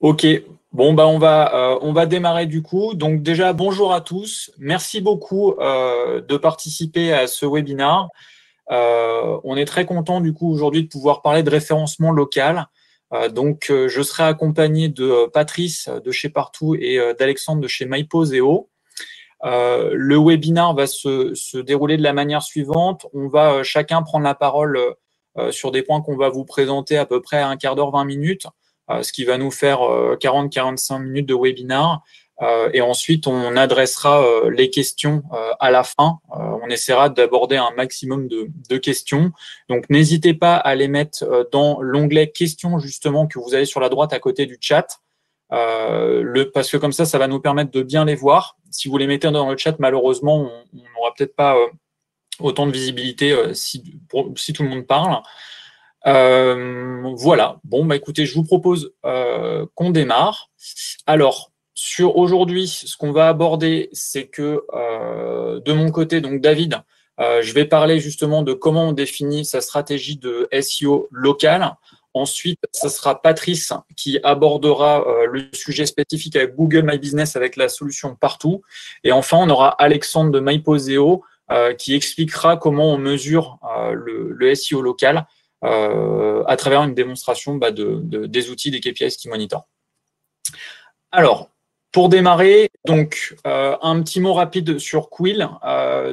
Ok, bon on va démarrer du coup. Donc déjà bonjour à tous. Merci beaucoup de participer à ce webinaire. On est très content du coup aujourd'hui de pouvoir parler de référencement local. Je serai accompagné de Patrice de chez Partout et d'Alexandre de chez MyPoseo. Le webinaire va se dérouler de la manière suivante. On va chacun prendre la parole sur des points qu'on va vous présenter à peu près à un quart d'heure, 20 minutes, ce qui va nous faire 40-45 minutes de webinaire. Et ensuite, on adressera les questions à la fin. On essaiera d'aborder un maximum de questions. Donc, n'hésitez pas à les mettre dans l'onglet questions, justement, que vous avez sur la droite à côté du chat. Parce que comme ça va nous permettre de bien les voir. Si vous les mettez dans le chat, malheureusement, on n'aura peut-être pas autant de visibilité si tout le monde parle. Voilà. Bon, écoutez, je vous propose qu'on démarre. Alors, sur aujourd'hui, ce qu'on va aborder, c'est que de mon côté, donc David, je vais parler justement de comment on définit sa stratégie de SEO local. Ensuite, ce sera Patrice qui abordera le sujet spécifique avec Google My Business avec la solution Partout. Et enfin, on aura Alexandre de MyPoseo qui expliquera comment on mesure le SEO local à travers une démonstration des outils des KPIs qui monitorent. Alors, pour démarrer, donc un petit mot rapide sur Quill.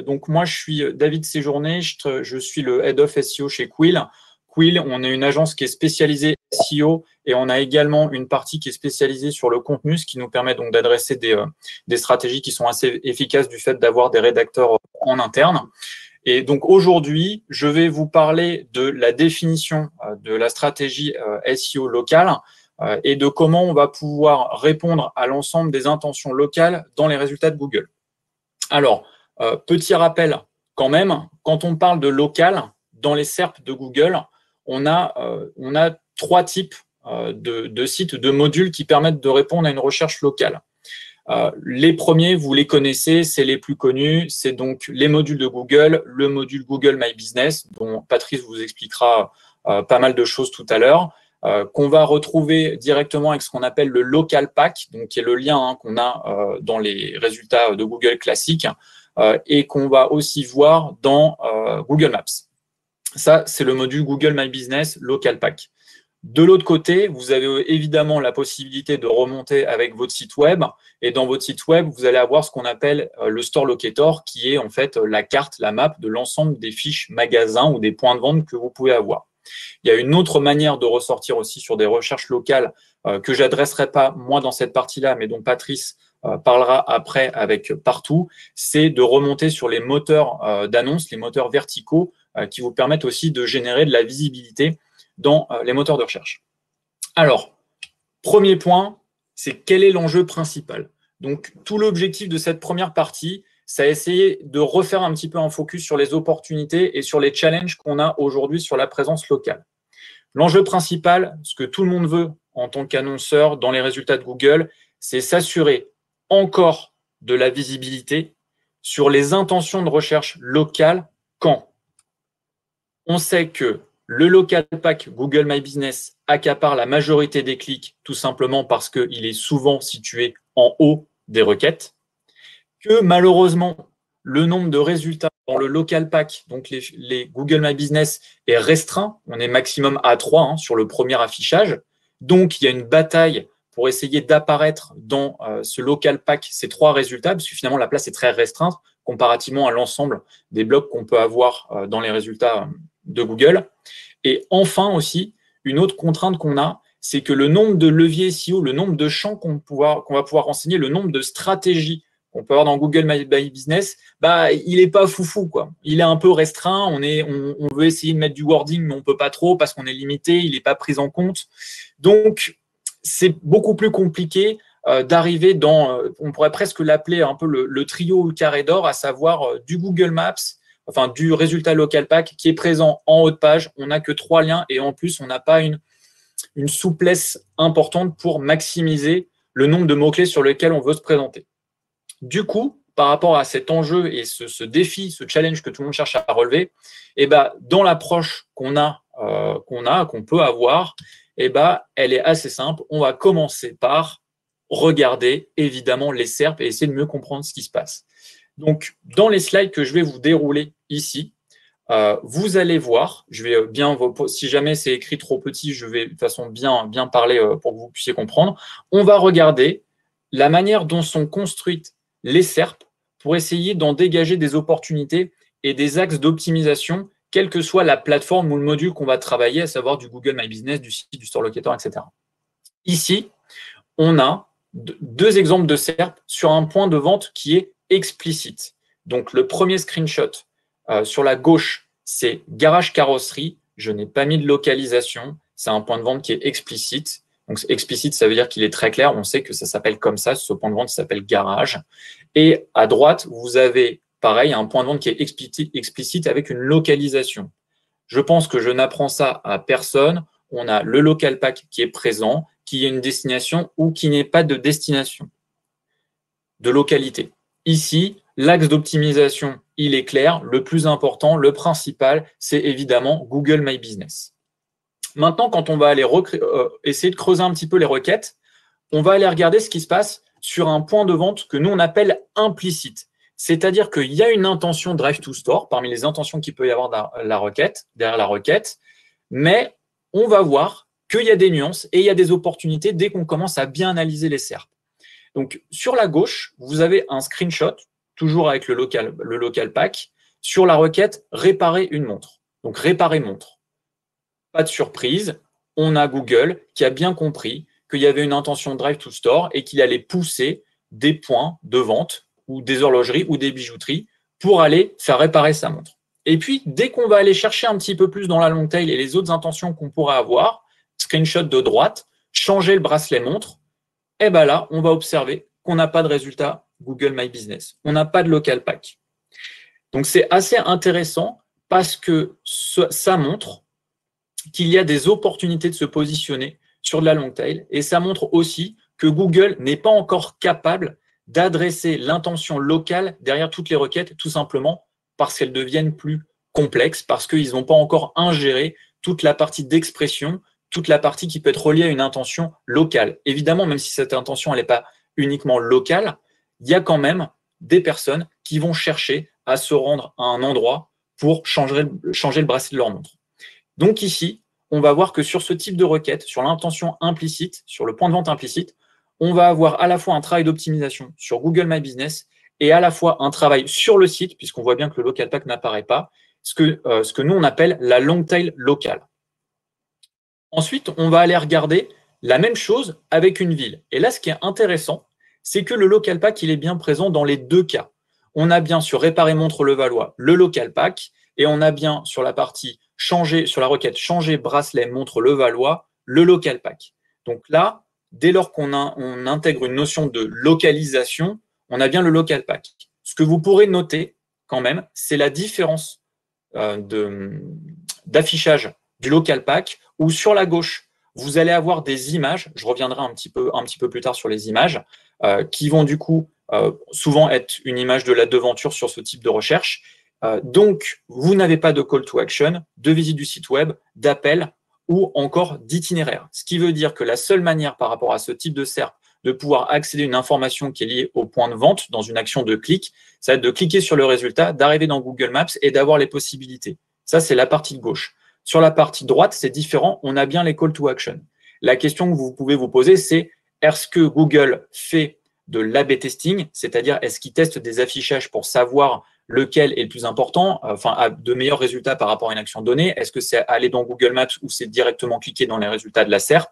Donc moi, je suis David Séjourné, je suis le Head of SEO chez Quill. Quill, on est une agence qui est spécialisée SEO et on a également une partie qui est spécialisée sur le contenu, ce qui nous permet donc d'adresser des stratégies qui sont assez efficaces du fait d'avoir des rédacteurs en interne. Et donc aujourd'hui, je vais vous parler de la définition de la stratégie SEO locale et de comment on va pouvoir répondre à l'ensemble des intentions locales dans les résultats de Google. Alors, petit rappel quand même, quand on parle de local, dans les SERP de Google, on a trois types de sites, de modules qui permettent de répondre à une recherche locale. Les premiers, vous les connaissez, c'est les plus connus, c'est donc les modules de Google, le module Google My Business, dont Patrice vous expliquera pas mal de choses tout à l'heure, qu'on va retrouver directement avec ce qu'on appelle le Local Pack, donc qui est le lien qu'on a dans les résultats de Google classiques, et qu'on va aussi voir dans Google Maps. Ça, c'est le module Google My Business Local Pack. De l'autre côté, vous avez évidemment la possibilité de remonter avec votre site web. Et dans votre site web, vous allez avoir ce qu'on appelle le Store Locator, qui est en fait la carte, la map de l'ensemble des fiches magasins ou des points de vente que vous pouvez avoir. Il y a une autre manière de ressortir aussi sur des recherches locales que je n'adresserai pas moi dans cette partie-là, mais dont Patrice parlera après avec Partout, c'est de remonter sur les moteurs d'annonces, les moteurs verticaux, qui vous permettent aussi de générer de la visibilité dans les moteurs de recherche. Alors, premier point, c'est quel est l'enjeu principal. Donc, tout l'objectif de cette première partie, c'est essayer de refaire un petit peu un focus sur les opportunités et sur les challenges qu'on a aujourd'hui sur la présence locale. L'enjeu principal, ce que tout le monde veut en tant qu'annonceur dans les résultats de Google, c'est s'assurer encore de la visibilité sur les intentions de recherche locales quand on sait que le Local Pack Google My Business accapare la majorité des clics tout simplement parce qu'il est souvent situé en haut des requêtes, que malheureusement, le nombre de résultats dans le Local Pack, donc les Google My Business, est restreint. On est maximum à 3 sur le premier affichage. Donc, il y a une bataille pour essayer d'apparaître dans ce Local Pack, ces 3 résultats, parce que finalement, la place est très restreinte comparativement à l'ensemble des blocs qu'on peut avoir dans les résultats de Google. Et enfin aussi, une autre contrainte qu'on a, c'est que le nombre de leviers SEO, le nombre de champs qu'on va pouvoir renseigner, le nombre de stratégies qu'on peut avoir dans Google My Business, il n'est pas foufou, quoi. Il est un peu restreint. On veut essayer de mettre du wording, mais on ne peut pas trop parce qu'on est limité, il n'est pas pris en compte. Donc, c'est beaucoup plus compliqué d'arriver dans, on pourrait presque l'appeler un peu le trio ou le carré d'or, à savoir du Google Maps, enfin du résultat Local Pack qui est présent en haut de page. On n'a que 3 liens et en plus, on n'a pas une souplesse importante pour maximiser le nombre de mots-clés sur lesquels on veut se présenter. Du coup, par rapport à cet enjeu et ce défi, ce challenge que tout le monde cherche à relever, dans l'approche qu'on a qu'on peut avoir, eh ben, elle est assez simple. On va commencer par regarder évidemment les SERP et essayer de mieux comprendre ce qui se passe. Donc, dans les slides que je vais vous dérouler ici, vous allez voir, je vais bien, si jamais c'est écrit trop petit, je vais de toute façon bien parler pour que vous puissiez comprendre. On va regarder la manière dont sont construites les SERP pour essayer d'en dégager des opportunités et des axes d'optimisation, quelle que soit la plateforme ou le module qu'on va travailler, à savoir du Google My Business, du site, du Store Locator, etc. Ici, on a deux exemples de SERP sur un point de vente qui est explicite. Donc, le premier screenshot sur la gauche, c'est garage carrosserie. Je n'ai pas mis de localisation. C'est un point de vente qui est explicite. Donc, explicite, ça veut dire qu'il est très clair. On sait que ça s'appelle comme ça. Ce point de vente s'appelle garage. Et à droite, vous avez, pareil, un point de vente qui est explicite avec une localisation. Je pense que je n'apprends ça à personne. On a le local pack qui est présent, qui est une destination ou qui n'est pas de destination, de localité. Ici, l'axe d'optimisation, il est clair. Le plus important, le principal, c'est évidemment Google My Business. Maintenant, quand on va aller essayer de creuser un petit peu les requêtes, on va aller regarder ce qui se passe sur un point de vente que nous, on appelle implicite. C'est-à-dire qu'il y a une intention Drive to Store parmi les intentions qu'il peut y avoir derrière la requête, mais on va voir qu'il y a des nuances et il y a des opportunités dès qu'on commence à bien analyser les SERP. Donc, sur la gauche, vous avez un screenshot, toujours avec le local pack, sur la requête « Réparer une montre ». Donc, « Réparer montre ». Pas de surprise, on a Google qui a bien compris qu'il y avait une intention Drive to Store et qu'il allait pousser des points de vente ou des horlogeries ou des bijouteries pour aller faire réparer sa montre. Et puis, dès qu'on va aller chercher un petit peu plus dans la long tail et les autres intentions qu'on pourrait avoir, screenshot de droite, changer le bracelet montre, et bien là, on va observer qu'on n'a pas de résultat Google My Business. On n'a pas de local pack. Donc, c'est assez intéressant parce que ça montre qu'il y a des opportunités de se positionner sur de la long tail et ça montre aussi que Google n'est pas encore capable d'adresser l'intention locale derrière toutes les requêtes, tout simplement parce qu'elles deviennent plus complexes, parce qu'ils n'ont pas encore ingéré toute la partie d'expression, toute la partie qui peut être reliée à une intention locale. Évidemment, même si cette intention n'est pas uniquement locale, il y a quand même des personnes qui vont chercher à se rendre à un endroit pour changer le bracelet de leur montre. Donc ici, on va voir que sur ce type de requête, sur l'intention implicite, sur le point de vente implicite, on va avoir à la fois un travail d'optimisation sur Google My Business et à la fois un travail sur le site, puisqu'on voit bien que le local pack n'apparaît pas, ce que nous, on appelle la long tail locale. Ensuite, on va aller regarder la même chose avec une ville. Et là, ce qui est intéressant, c'est que le local pack, il est bien présent dans les deux cas. On a bien sur réparer montre Levallois le local pack et on a bien sur la partie sur la requête changer bracelet montre Levallois le local pack. Donc là, dès lors qu'on intègre une notion de localisation, on a bien le local pack. Ce que vous pourrez noter quand même, c'est la différence d'affichage du local pack où sur la gauche, vous allez avoir des images, je reviendrai un petit peu plus tard sur les images, qui vont du coup souvent être une image de la devanture sur ce type de recherche. Donc, vous n'avez pas de call to action, de visite du site web, d'appel ou encore d'itinéraire. Ce qui veut dire que la seule manière par rapport à ce type de SERP de pouvoir accéder à une information qui est liée au point de vente dans une action de clic, ça va être de cliquer sur le résultat, d'arriver dans Google Maps et d'avoir les possibilités. Ça, c'est la partie de gauche. Sur la partie droite, c'est différent, on a bien les call to action. La question que vous pouvez vous poser, c'est est-ce que Google fait de l'A/B testing, c'est-à-dire est-ce qu'il teste des affichages pour savoir lequel est le plus important, enfin a de meilleurs résultats par rapport à une action donnée? Est-ce que c'est aller dans Google Maps ou c'est directement cliquer dans les résultats de la SERP?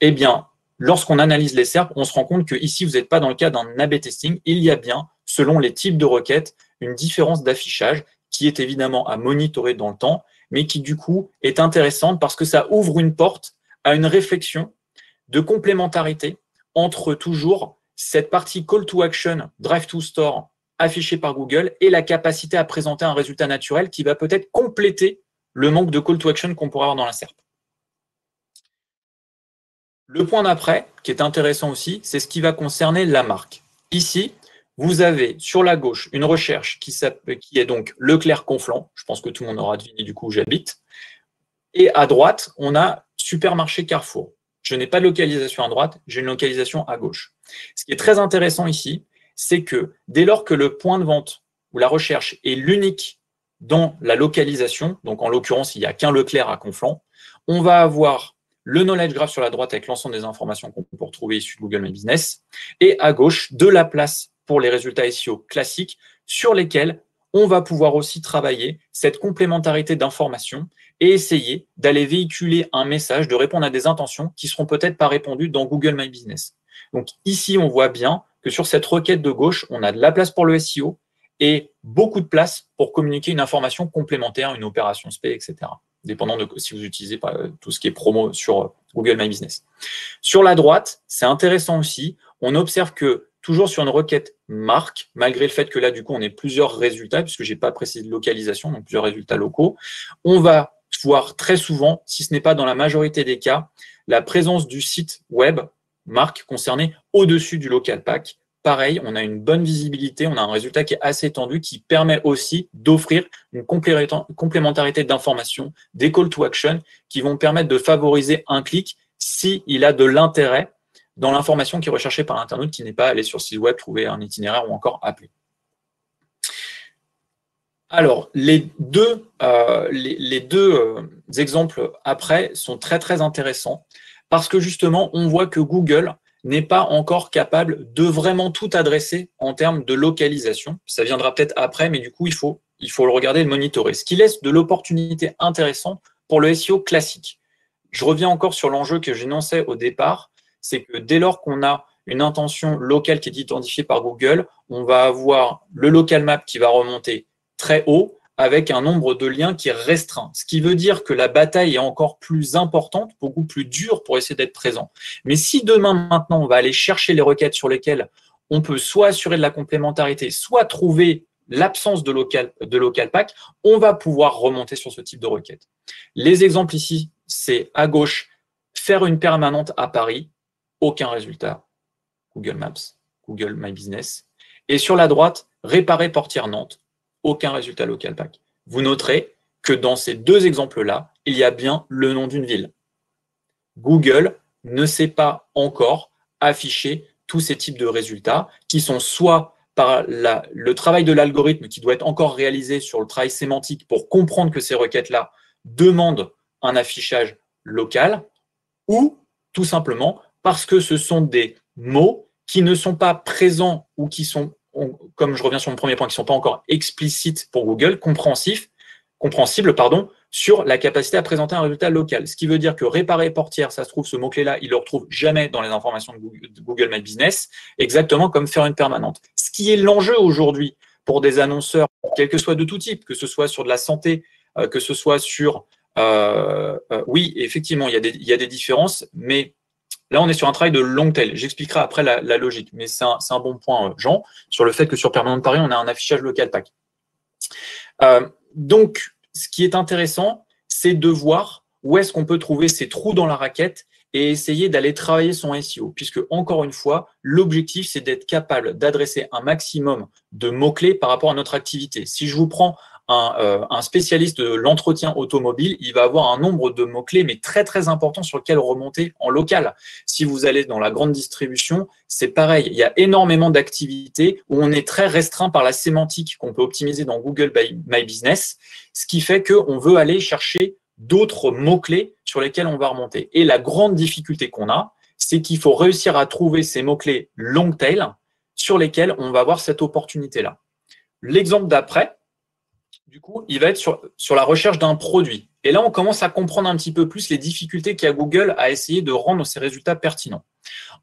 Eh bien, lorsqu'on analyse les SERP, on se rend compte que ici, vous n'êtes pas dans le cas d'un A/B testing. Il y a bien, selon les types de requêtes, une différence d'affichage qui est évidemment à monitorer dans le temps, mais qui du coup est intéressante parce que ça ouvre une porte à une réflexion de complémentarité entre toujours cette partie call to action, drive to store affichée par Google et la capacité à présenter un résultat naturel qui va peut-être compléter le manque de call to action qu'on pourrait avoir dans la SERP. Le point d'après, qui est intéressant aussi, c'est ce qui va concerner la marque. Ici, vous avez sur la gauche une recherche qui est donc Leclerc Conflans. Je pense que tout le monde aura deviné du coup où j'habite. Et à droite, on a supermarché Carrefour. Je n'ai pas de localisation à droite, j'ai une localisation à gauche. Ce qui est très intéressant ici, c'est que dès lors que le point de vente ou la recherche est l'unique dans la localisation, donc en l'occurrence, il n'y a qu'un Leclerc à Conflans, on va avoir le knowledge graph sur la droite avec l'ensemble des informations qu'on peut retrouver issues de Google My Business, et à gauche, de la place pour les résultats SEO classiques sur lesquels on va pouvoir aussi travailler cette complémentarité d'informations et essayer d'aller véhiculer un message, de répondre à des intentions qui ne seront peut-être pas répondues dans Google My Business. Donc ici, on voit bien que sur cette requête de gauche, on a de la place pour le SEO et beaucoup de place pour communiquer une information complémentaire, une opération SP, etc. Dépendant de si vous utilisez tout ce qui est promo sur Google My Business. Sur la droite, c'est intéressant aussi, on observe que toujours sur une requête marque, malgré le fait que là, du coup, on ait plusieurs résultats, puisque je n'ai pas précisé de localisation, donc plusieurs résultats locaux, on va voir très souvent, si ce n'est pas dans la majorité des cas, la présence du site web marque concerné au-dessus du local pack. Pareil, on a une bonne visibilité, on a un résultat qui est assez étendu, qui permet aussi d'offrir une complémentarité d'informations, des call to action, qui vont permettre de favoriser un clic s'il a de l'intérêt dans l'information qui est recherchée par l'internaute qui n'est pas allé sur le site web, trouver un itinéraire ou encore appeler. Alors, les deux exemples après sont très, très intéressants parce que justement, on voit que Google n'est pas encore capable de vraiment tout adresser en termes de localisation. Ça viendra peut-être après, mais du coup, il faut le regarder et le monitorer. Ce qui laisse de l'opportunité intéressante pour le SEO classique. Je reviens encore sur l'enjeu que j'énonçais au départ, c'est que dès lors qu'on a une intention locale qui est identifiée par Google, on va avoir le local map qui va remonter très haut avec un nombre de liens qui est restreint. Ce qui veut dire que la bataille est encore plus importante, beaucoup plus dure pour essayer d'être présent. Mais si demain, maintenant, on va aller chercher les requêtes sur lesquelles on peut soit assurer de la complémentarité, soit trouver l'absence de local pack, on va pouvoir remonter sur ce type de requête. Les exemples ici, c'est à gauche, faire une permanente à Paris, aucun résultat. Google Maps, Google My Business. Et sur la droite, réparer portière Nantes, aucun résultat local pack. Vous noterez que dans ces deux exemples-là, il y a bien le nom d'une ville. Google ne sait pas encore afficher tous ces types de résultats qui sont soit par le travail de l'algorithme qui doit être encore réalisé sur le travail sémantique pour comprendre que ces requêtes-là demandent un affichage local, ou tout simplement parce que ce sont des mots qui ne sont pas présents ou qui sont, comme je reviens sur mon premier point, qui ne sont pas encore explicites pour Google, compréhensibles, sur la capacité à présenter un résultat local. Ce qui veut dire que réparer portière, ça se trouve, ce mot-clé-là, il ne le retrouve jamais dans les informations de Google My Business, exactement comme faire une permanente. Ce qui est l'enjeu aujourd'hui pour des annonceurs, quel que soit de tout type, que ce soit sur de la santé, que ce soit sur… oui, effectivement, il y a des différences, mais là, on est sur un travail de long tail. J'expliquerai après la logique, mais c'est un bon point, Jean, sur le fait que sur Permanente Paris, on a un affichage local pack. Donc, ce qui est intéressant, c'est de voir où est-ce qu'on peut trouver ces trous dans la raquette et essayer d'aller travailler son SEO, puisque, encore une fois, l'objectif, c'est d'être capable d'adresser un maximum de mots-clés par rapport à notre activité. Si je vous prends un spécialiste de l'entretien automobile, il va avoir un nombre de mots-clés, mais très, très important sur lequel remonter en local. Si vous allez dans la grande distribution, c'est pareil. Il y a énormément d'activités où on est très restreint par la sémantique qu'on peut optimiser dans Google My Business, ce qui fait qu'on veut aller chercher d'autres mots-clés sur lesquels on va remonter. Et la grande difficulté qu'on a, c'est qu'il faut réussir à trouver ces mots-clés long tail sur lesquels on va avoir cette opportunité-là. L'exemple d'après, du coup, il va être sur la recherche d'un produit. Et là, on commence à comprendre un petit peu plus les difficultés qu'a Google à essayer de rendre ces résultats pertinents.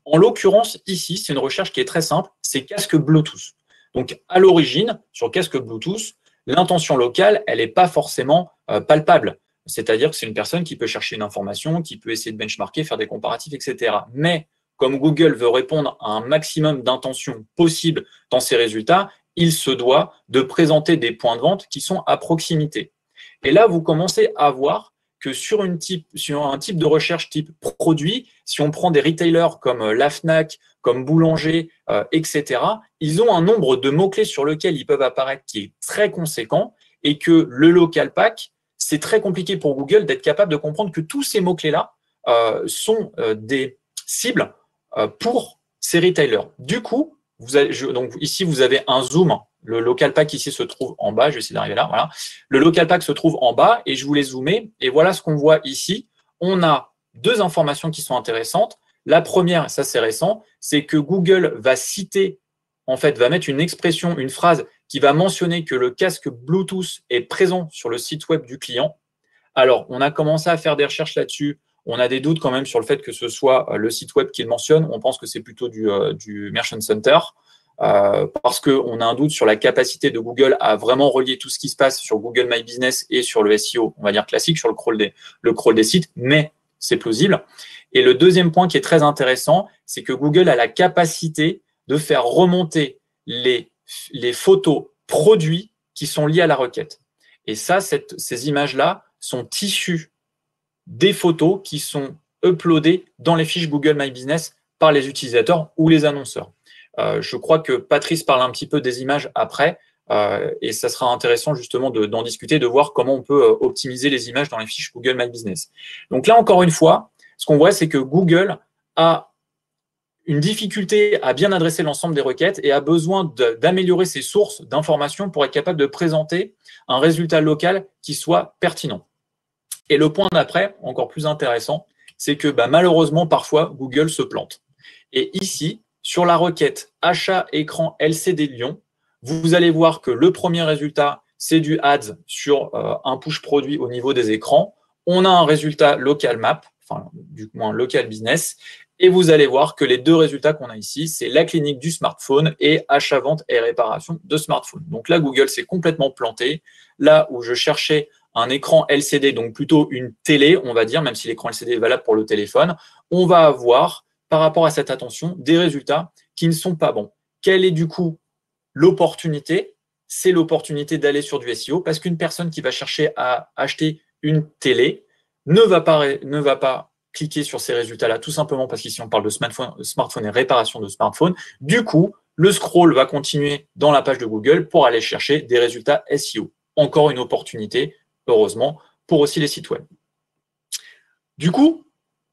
En l'occurrence, ici, c'est une recherche qui est très simple, c'est casque Bluetooth. Donc, à l'origine, sur casque Bluetooth, l'intention locale, elle n'est pas forcément palpable. C'est-à-dire que c'est une personne qui peut chercher une information, qui peut essayer de benchmarker, faire des comparatifs, etc. Mais comme Google veut répondre à un maximum d'intentions possibles dans ses résultats, il se doit de présenter des points de vente qui sont à proximité. Et là, vous commencez à voir que sur un type de recherche type produit, si on prend des retailers comme la Fnac, comme Boulanger, etc., ils ont un nombre de mots-clés sur lesquels ils peuvent apparaître qui est très conséquent et que le local pack, c'est très compliqué pour Google d'être capable de comprendre que tous ces mots-clés-là sont des cibles pour ces retailers. Du coup, donc ici, vous avez un zoom. Le local pack ici se trouve en bas. Je vais essayer d'arriver là. Voilà. Le local pack se trouve en bas et je voulais zoomer. Et voilà ce qu'on voit ici. On a deux informations qui sont intéressantes. La première, ça c'est récent, c'est que Google va citer, en fait, va mettre une expression, une phrase qui va mentionner que le casque Bluetooth est présent sur le site web du client. Alors, on a commencé à faire des recherches là-dessus. On a des doutes quand même sur le fait que ce soit le site web qu'il mentionne. On pense que c'est plutôt du Merchant Center parce qu'on a un doute sur la capacité de Google à vraiment relier tout ce qui se passe sur Google My Business et sur le SEO, on va dire classique, sur le crawl des sites, mais c'est plausible. Et le deuxième point qui est très intéressant, c'est que Google a la capacité de faire remonter les photos produits qui sont liées à la requête. Et ça, ces images-là sont issues des photos qui sont uploadées dans les fiches Google My Business par les utilisateurs ou les annonceurs. Je crois que Patrice parle un petit peu des images après, et ça sera intéressant justement d'en discuter, de voir comment on peut optimiser les images dans les fiches Google My Business. Donc là, encore une fois, ce qu'on voit, c'est que Google a une difficulté à bien adresser l'ensemble des requêtes et a besoin d'améliorer ses sources d'informations pour être capable de présenter un résultat local qui soit pertinent. Et le point d'après, encore plus intéressant, c'est que malheureusement, parfois, Google se plante. Et ici, sur la requête achat écran LCD Lyon, vous allez voir que le premier résultat, c'est du ads sur un push produit au niveau des écrans. On a un résultat local map, enfin du moins local business, et vous allez voir que les deux résultats qu'on a ici, c'est la clinique du smartphone et achat, vente et réparation de smartphone. Donc là, Google s'est complètement planté. Là où je cherchais un écran LCD, donc plutôt une télé, on va dire, même si l'écran LCD est valable pour le téléphone, on va avoir, par rapport à cette attention, des résultats qui ne sont pas bons. Quelle est du coup l'opportunité? C'est l'opportunité d'aller sur du SEO, parce qu'une personne qui va chercher à acheter une télé ne va pas cliquer sur ces résultats-là, tout simplement parce qu'ici on parle de smartphone et réparation de smartphone. Du coup, le scroll va continuer dans la page de Google pour aller chercher des résultats SEO. Encore une opportunité, heureusement, pour aussi les sites web. Du coup,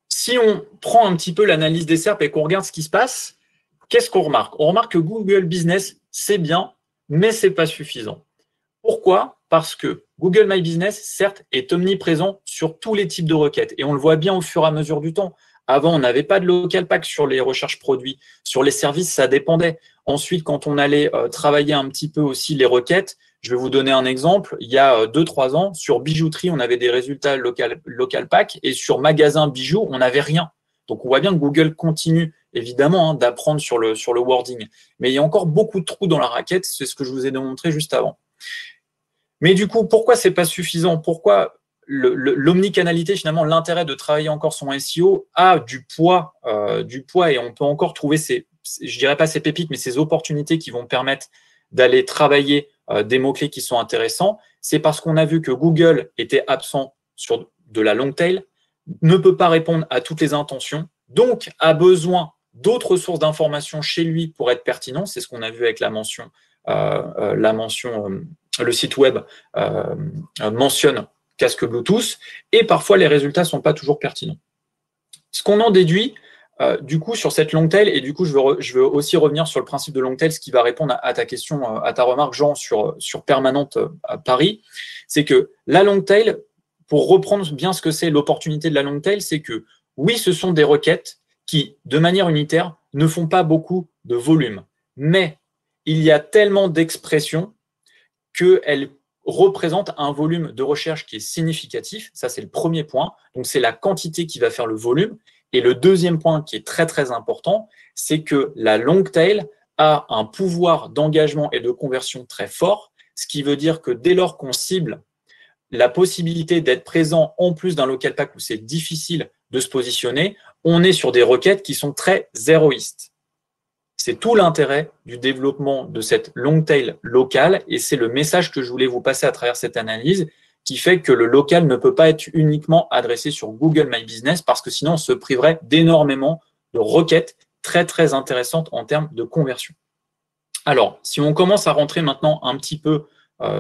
si on prend un petit peu l'analyse des SERP et qu'on regarde ce qui se passe, qu'est-ce qu'on remarque? On remarque que Google Business, c'est bien, mais ce n'est pas suffisant. Pourquoi? Parce que Google My Business, certes, est omniprésent sur tous les types de requêtes. Et on le voit bien au fur et à mesure du temps. Avant, on n'avait pas de local pack sur les recherches produits. Sur les services, ça dépendait. Ensuite, quand on allait travailler un petit peu aussi les requêtes, je vais vous donner un exemple. Il y a 2-3 ans, sur bijouterie, on avait des résultats local pack et sur magasin bijoux, on n'avait rien. Donc, on voit bien que Google continue, évidemment, d'apprendre sur le wording. Mais il y a encore beaucoup de trous dans la raquette. C'est ce que je vous ai démontré juste avant. Mais du coup, pourquoi ce n'est pas suffisant? Pourquoi l'omnicanalité, finalement, l'intérêt de travailler encore son SEO a du poids et on peut encore trouver je dirais pas ces pépites, mais ces opportunités qui vont permettre d'aller travailler des mots-clés qui sont intéressants. C'est parce qu'on a vu que Google était absent sur de la long tail, ne peut pas répondre à toutes les intentions, donc a besoin d'autres sources d'informations chez lui pour être pertinent. C'est ce qu'on a vu avec la mention le site web mentionne casque Bluetooth, et parfois les résultats ne sont pas toujours pertinents. Ce qu'on en déduit, du coup, sur cette long tail, et du coup, je veux aussi revenir sur le principe de long tail, ce qui va répondre à ta question, à ta remarque, Jean, sur Permanente à Paris, c'est que la long tail, pour reprendre bien ce que c'est l'opportunité de la long tail, c'est que oui, ce sont des requêtes qui, de manière unitaire, ne font pas beaucoup de volume, mais il y a tellement d'expressions qu'elles représentent un volume de recherche qui est significatif. Ça, c'est le premier point. Donc, c'est la quantité qui va faire le volume. Et le deuxième point qui est très, très important, c'est que la long tail a un pouvoir d'engagement et de conversion très fort, ce qui veut dire que dès lors qu'on cible la possibilité d'être présent en plus d'un local pack où c'est difficile de se positionner, on est sur des requêtes qui sont très zéroïstes. C'est tout l'intérêt du développement de cette long tail locale et c'est le message que je voulais vous passer à travers cette analyse qui fait que le local ne peut pas être uniquement adressé sur Google My Business parce que sinon on se priverait d'énormément de requêtes très très intéressantes en termes de conversion. Alors, si on commence à rentrer maintenant un petit peu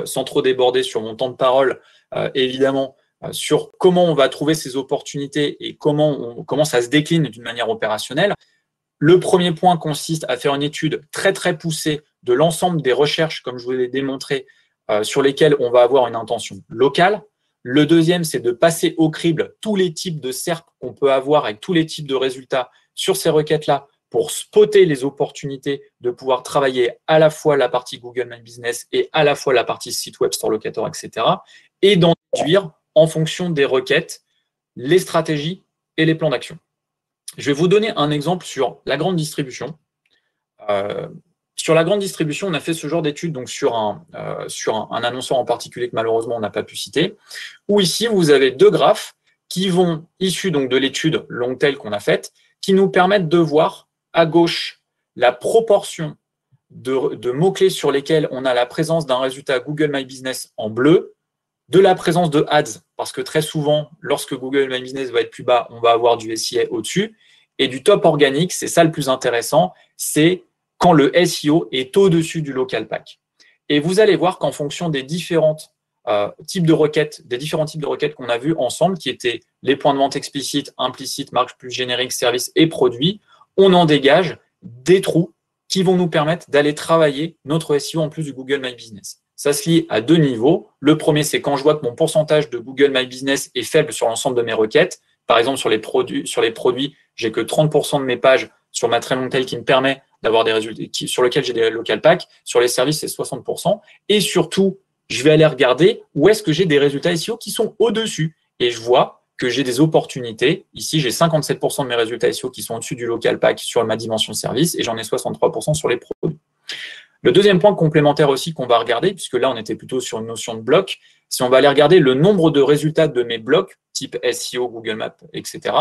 sans trop déborder sur mon temps de parole, évidemment, sur comment on va trouver ces opportunités et comment ça se décline d'une manière opérationnelle. Le premier point consiste à faire une étude très très poussée de l'ensemble des recherches, comme je vous l'ai démontré, sur lesquelles on va avoir une intention locale. Le deuxième, c'est de passer au crible tous les types de SERP qu'on peut avoir avec tous les types de résultats sur ces requêtes-là pour spotter les opportunités de pouvoir travailler à la fois la partie Google My Business et à la fois la partie site web, store locator, etc. Et d'en déduire en fonction des requêtes les stratégies et les plans d'action. Je vais vous donner un exemple sur la grande distribution. Sur la grande distribution, on a fait ce genre d'étude donc sur un annonceur en particulier que malheureusement on n'a pas pu citer, où ici vous avez deux graphes qui vont, issus donc de l'étude Longtail qu'on a faite, qui nous permettent de voir à gauche la proportion de mots-clés sur lesquels on a la présence d'un résultat Google My Business en bleu, de la présence de ads, parce que très souvent, lorsque Google My Business va être plus bas, on va avoir du SIA au-dessus, et du top organique, c'est ça le plus intéressant, c'est quand le SEO est au-dessus du local pack. Et vous allez voir qu'en fonction des différents types de requêtes, qu'on a vus ensemble, qui étaient les points de vente explicites, implicites, marques plus génériques, services et produits, on en dégage des trous qui vont nous permettre d'aller travailler notre SEO en plus du Google My Business. Ça se lie à deux niveaux. Le premier, c'est quand je vois que mon pourcentage de Google My Business est faible sur l'ensemble de mes requêtes. Par exemple, sur les produits, j'ai que 30% de mes pages sur ma très longue tail qui me permet d'avoir des résultats sur lesquels j'ai des local packs. Sur les services, c'est 60%. Et surtout, je vais aller regarder où est-ce que j'ai des résultats SEO qui sont au-dessus. Et je vois que j'ai des opportunités. Ici, j'ai 57% de mes résultats SEO qui sont au-dessus du local pack sur ma dimension service et j'en ai 63% sur les produits. Le deuxième point complémentaire aussi qu'on va regarder, puisque là, on était plutôt sur une notion de bloc, si on va aller regarder le nombre de résultats de mes blocs, type SEO, Google Maps, etc.,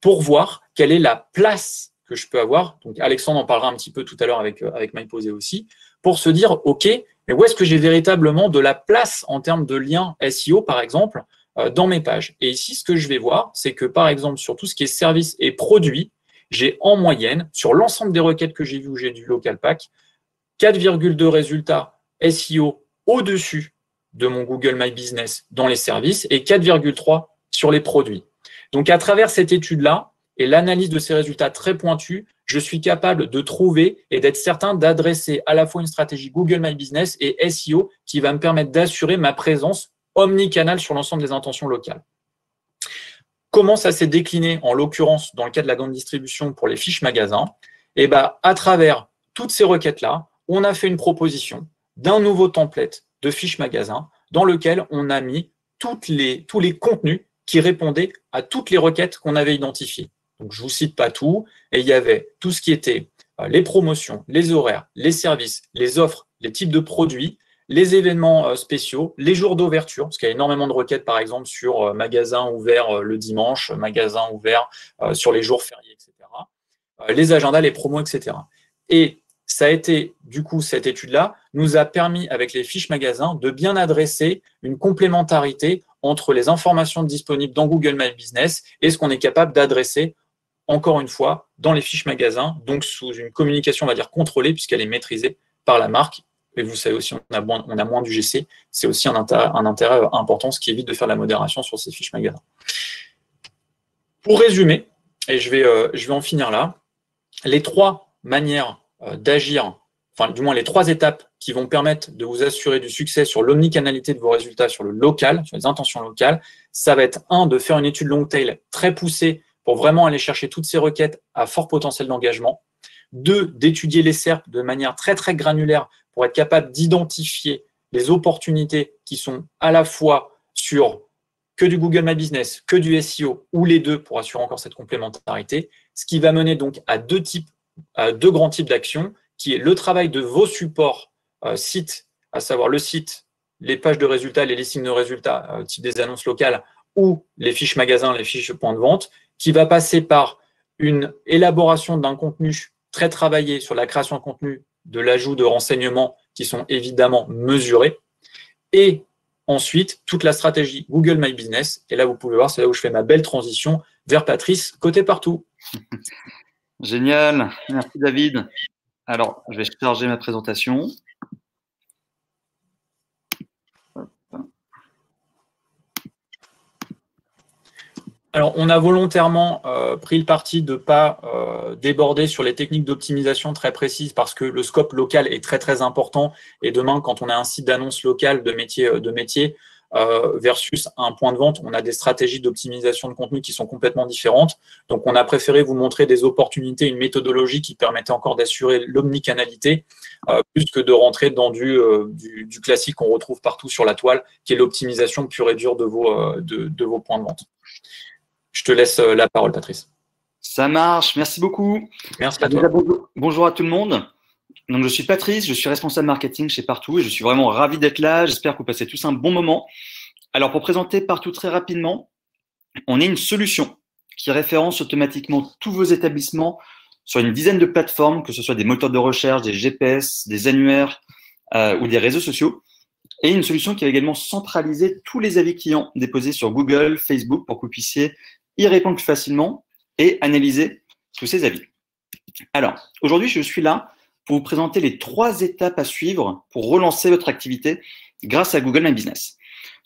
pour voir quelle est la place que je peux avoir. Donc, Alexandre en parlera un petit peu tout à l'heure avec MyPosé aussi, pour se dire, OK, mais où est-ce que j'ai véritablement de la place en termes de liens SEO, par exemple, dans mes pages. Et ici, ce que je vais voir, c'est que, par exemple, sur tout ce qui est services et produits, j'ai en moyenne, sur l'ensemble des requêtes que j'ai vues où j'ai du local pack, 4,2 résultats SEO au-dessus de mon Google My Business dans les services et 4,3 sur les produits. Donc, à travers cette étude-là et l'analyse de ces résultats très pointus, je suis capable de trouver et d'être certain d'adresser à la fois une stratégie Google My Business et SEO qui va me permettre d'assurer ma présence omnicanal sur l'ensemble des intentions locales. Comment ça s'est décliné, en l'occurrence, dans le cas de la grande distribution pour les fiches magasins? Eh bien, à travers toutes ces requêtes-là, on a fait une proposition d'un nouveau template de fiches magasins dans lequel on a mis tous les contenus qui répondaient à toutes les requêtes qu'on avait identifiées. Donc, je ne vous cite pas tout, et il y avait tout ce qui était les promotions, les horaires, les services, les offres, les types de produits, les événements spéciaux, les jours d'ouverture, parce qu'il y a énormément de requêtes, par exemple, sur magasins ouverts le dimanche, magasins ouverts sur les jours fériés, etc. Les agendas, les promos, etc. Et ça a été, du coup, cette étude-là nous a permis, avec les fiches magasins, de bien adresser une complémentarité entre les informations disponibles dans Google My Business et ce qu'on est capable d'adresser, encore une fois, dans les fiches magasins, donc sous une communication, on va dire, contrôlée, puisqu'elle est maîtrisée par la marque. Et vous savez aussi, on a moins d'UGC. C'est aussi un intérêt important, ce qui évite de faire de la modération sur ces fiches magasins. Pour résumer, et je vais en finir là, les trois manières d'agir, enfin du moins les trois étapes qui vont permettre de vous assurer du succès sur l'omnicanalité de vos résultats sur le local, sur les intentions locales, ça va être de faire une étude long tail très poussée pour vraiment aller chercher toutes ces requêtes à fort potentiel d'engagement. 2, d'étudier les SERP de manière très très granulaire pour être capable d'identifier les opportunités qui sont à la fois sur que du Google My Business, que du SEO, ou les deux pour assurer encore cette complémentarité, ce qui va mener donc à deux grands types d'actions, qui est le travail de vos supports sites, à savoir le site, les pages de résultats, les listings de résultats, type des annonces locales, ou les fiches magasins, les fiches points de vente, qui va passer par une élaboration d'un contenu très travaillé sur la création de contenu, de l'ajout de renseignements qui sont évidemment mesurés, et ensuite toute la stratégie Google My Business. Et là, vous pouvez voir, c'est là où je fais ma belle transition vers Patrice, côté partout. Génial, merci David. Alors, je vais charger ma présentation. Alors, on a volontairement pris le parti de ne pas déborder sur les techniques d'optimisation très précises parce que le scope local est très, très important. Et demain, quand on a un site d'annonce local de métier versus un point de vente, on a des stratégies d'optimisation de contenu qui sont complètement différentes. Donc, on a préféré vous montrer des opportunités, une méthodologie qui permettait encore d'assurer l'omnicanalité, plus que de rentrer dans du classique qu'on retrouve partout sur la toile, qui est l'optimisation pure et dure de vos points de vente. Je te laisse la parole, Patrice. Ça marche, merci beaucoup. Merci à toi. Bonjour à tout le monde. Donc, je suis Patrice, je suis responsable marketing chez Partout et je suis vraiment ravi d'être là. J'espère que vous passez tous un bon moment. Alors, pour présenter Partout très rapidement, on est une solution qui référence automatiquement tous vos établissements sur une dizaine de plateformes, que ce soit des moteurs de recherche, des GPS, des annuaires ou des réseaux sociaux. Et une solution qui va également centraliser tous les avis clients déposés sur Google, Facebook pour que vous puissiez y répondre plus facilement et analyser tous ces avis. Alors, aujourd'hui, je suis là pour vous présenter les 3 étapes à suivre pour relancer votre activité grâce à Google My Business.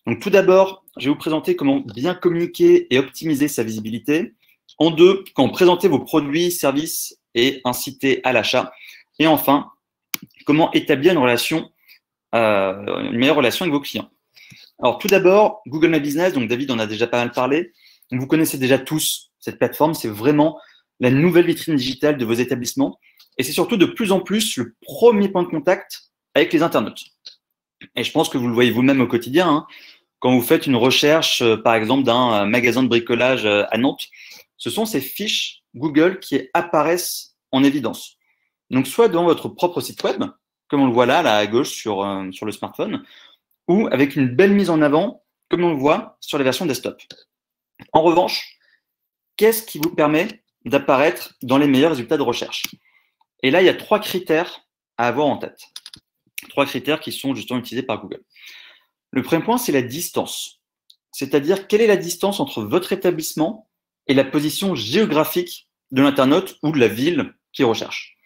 Donc, tout d'abord, je vais vous présenter comment bien communiquer et optimiser sa visibilité. En 2, comment présenter vos produits, services et inciter à l'achat. Et enfin, comment établir une meilleure relation avec vos clients. Alors, tout d'abord, Google My Business, donc David en a déjà pas mal parlé. Donc, vous connaissez déjà tous cette plateforme, c'est vraiment la nouvelle vitrine digitale de vos établissements. Et c'est surtout de plus en plus le premier point de contact avec les internautes. Et je pense que vous le voyez vous-même au quotidien, hein, quand vous faites une recherche, par exemple, d'un magasin de bricolage à Nantes, ce sont ces fiches Google qui apparaissent en évidence. Donc, soit dans votre propre site web, comme on le voit là à gauche sur le smartphone, ou avec une belle mise en avant, comme on le voit sur les versions desktop. En revanche, qu'est-ce qui vous permet d'apparaître dans les meilleurs résultats de recherche? Et là, il y a 3 critères à avoir en tête. 3 critères qui sont justement utilisés par Google. Le premier point, c'est la distance. C'est-à-dire, quelle est la distance entre votre établissement et la position géographique de l'internaute ou de la ville qui recherche.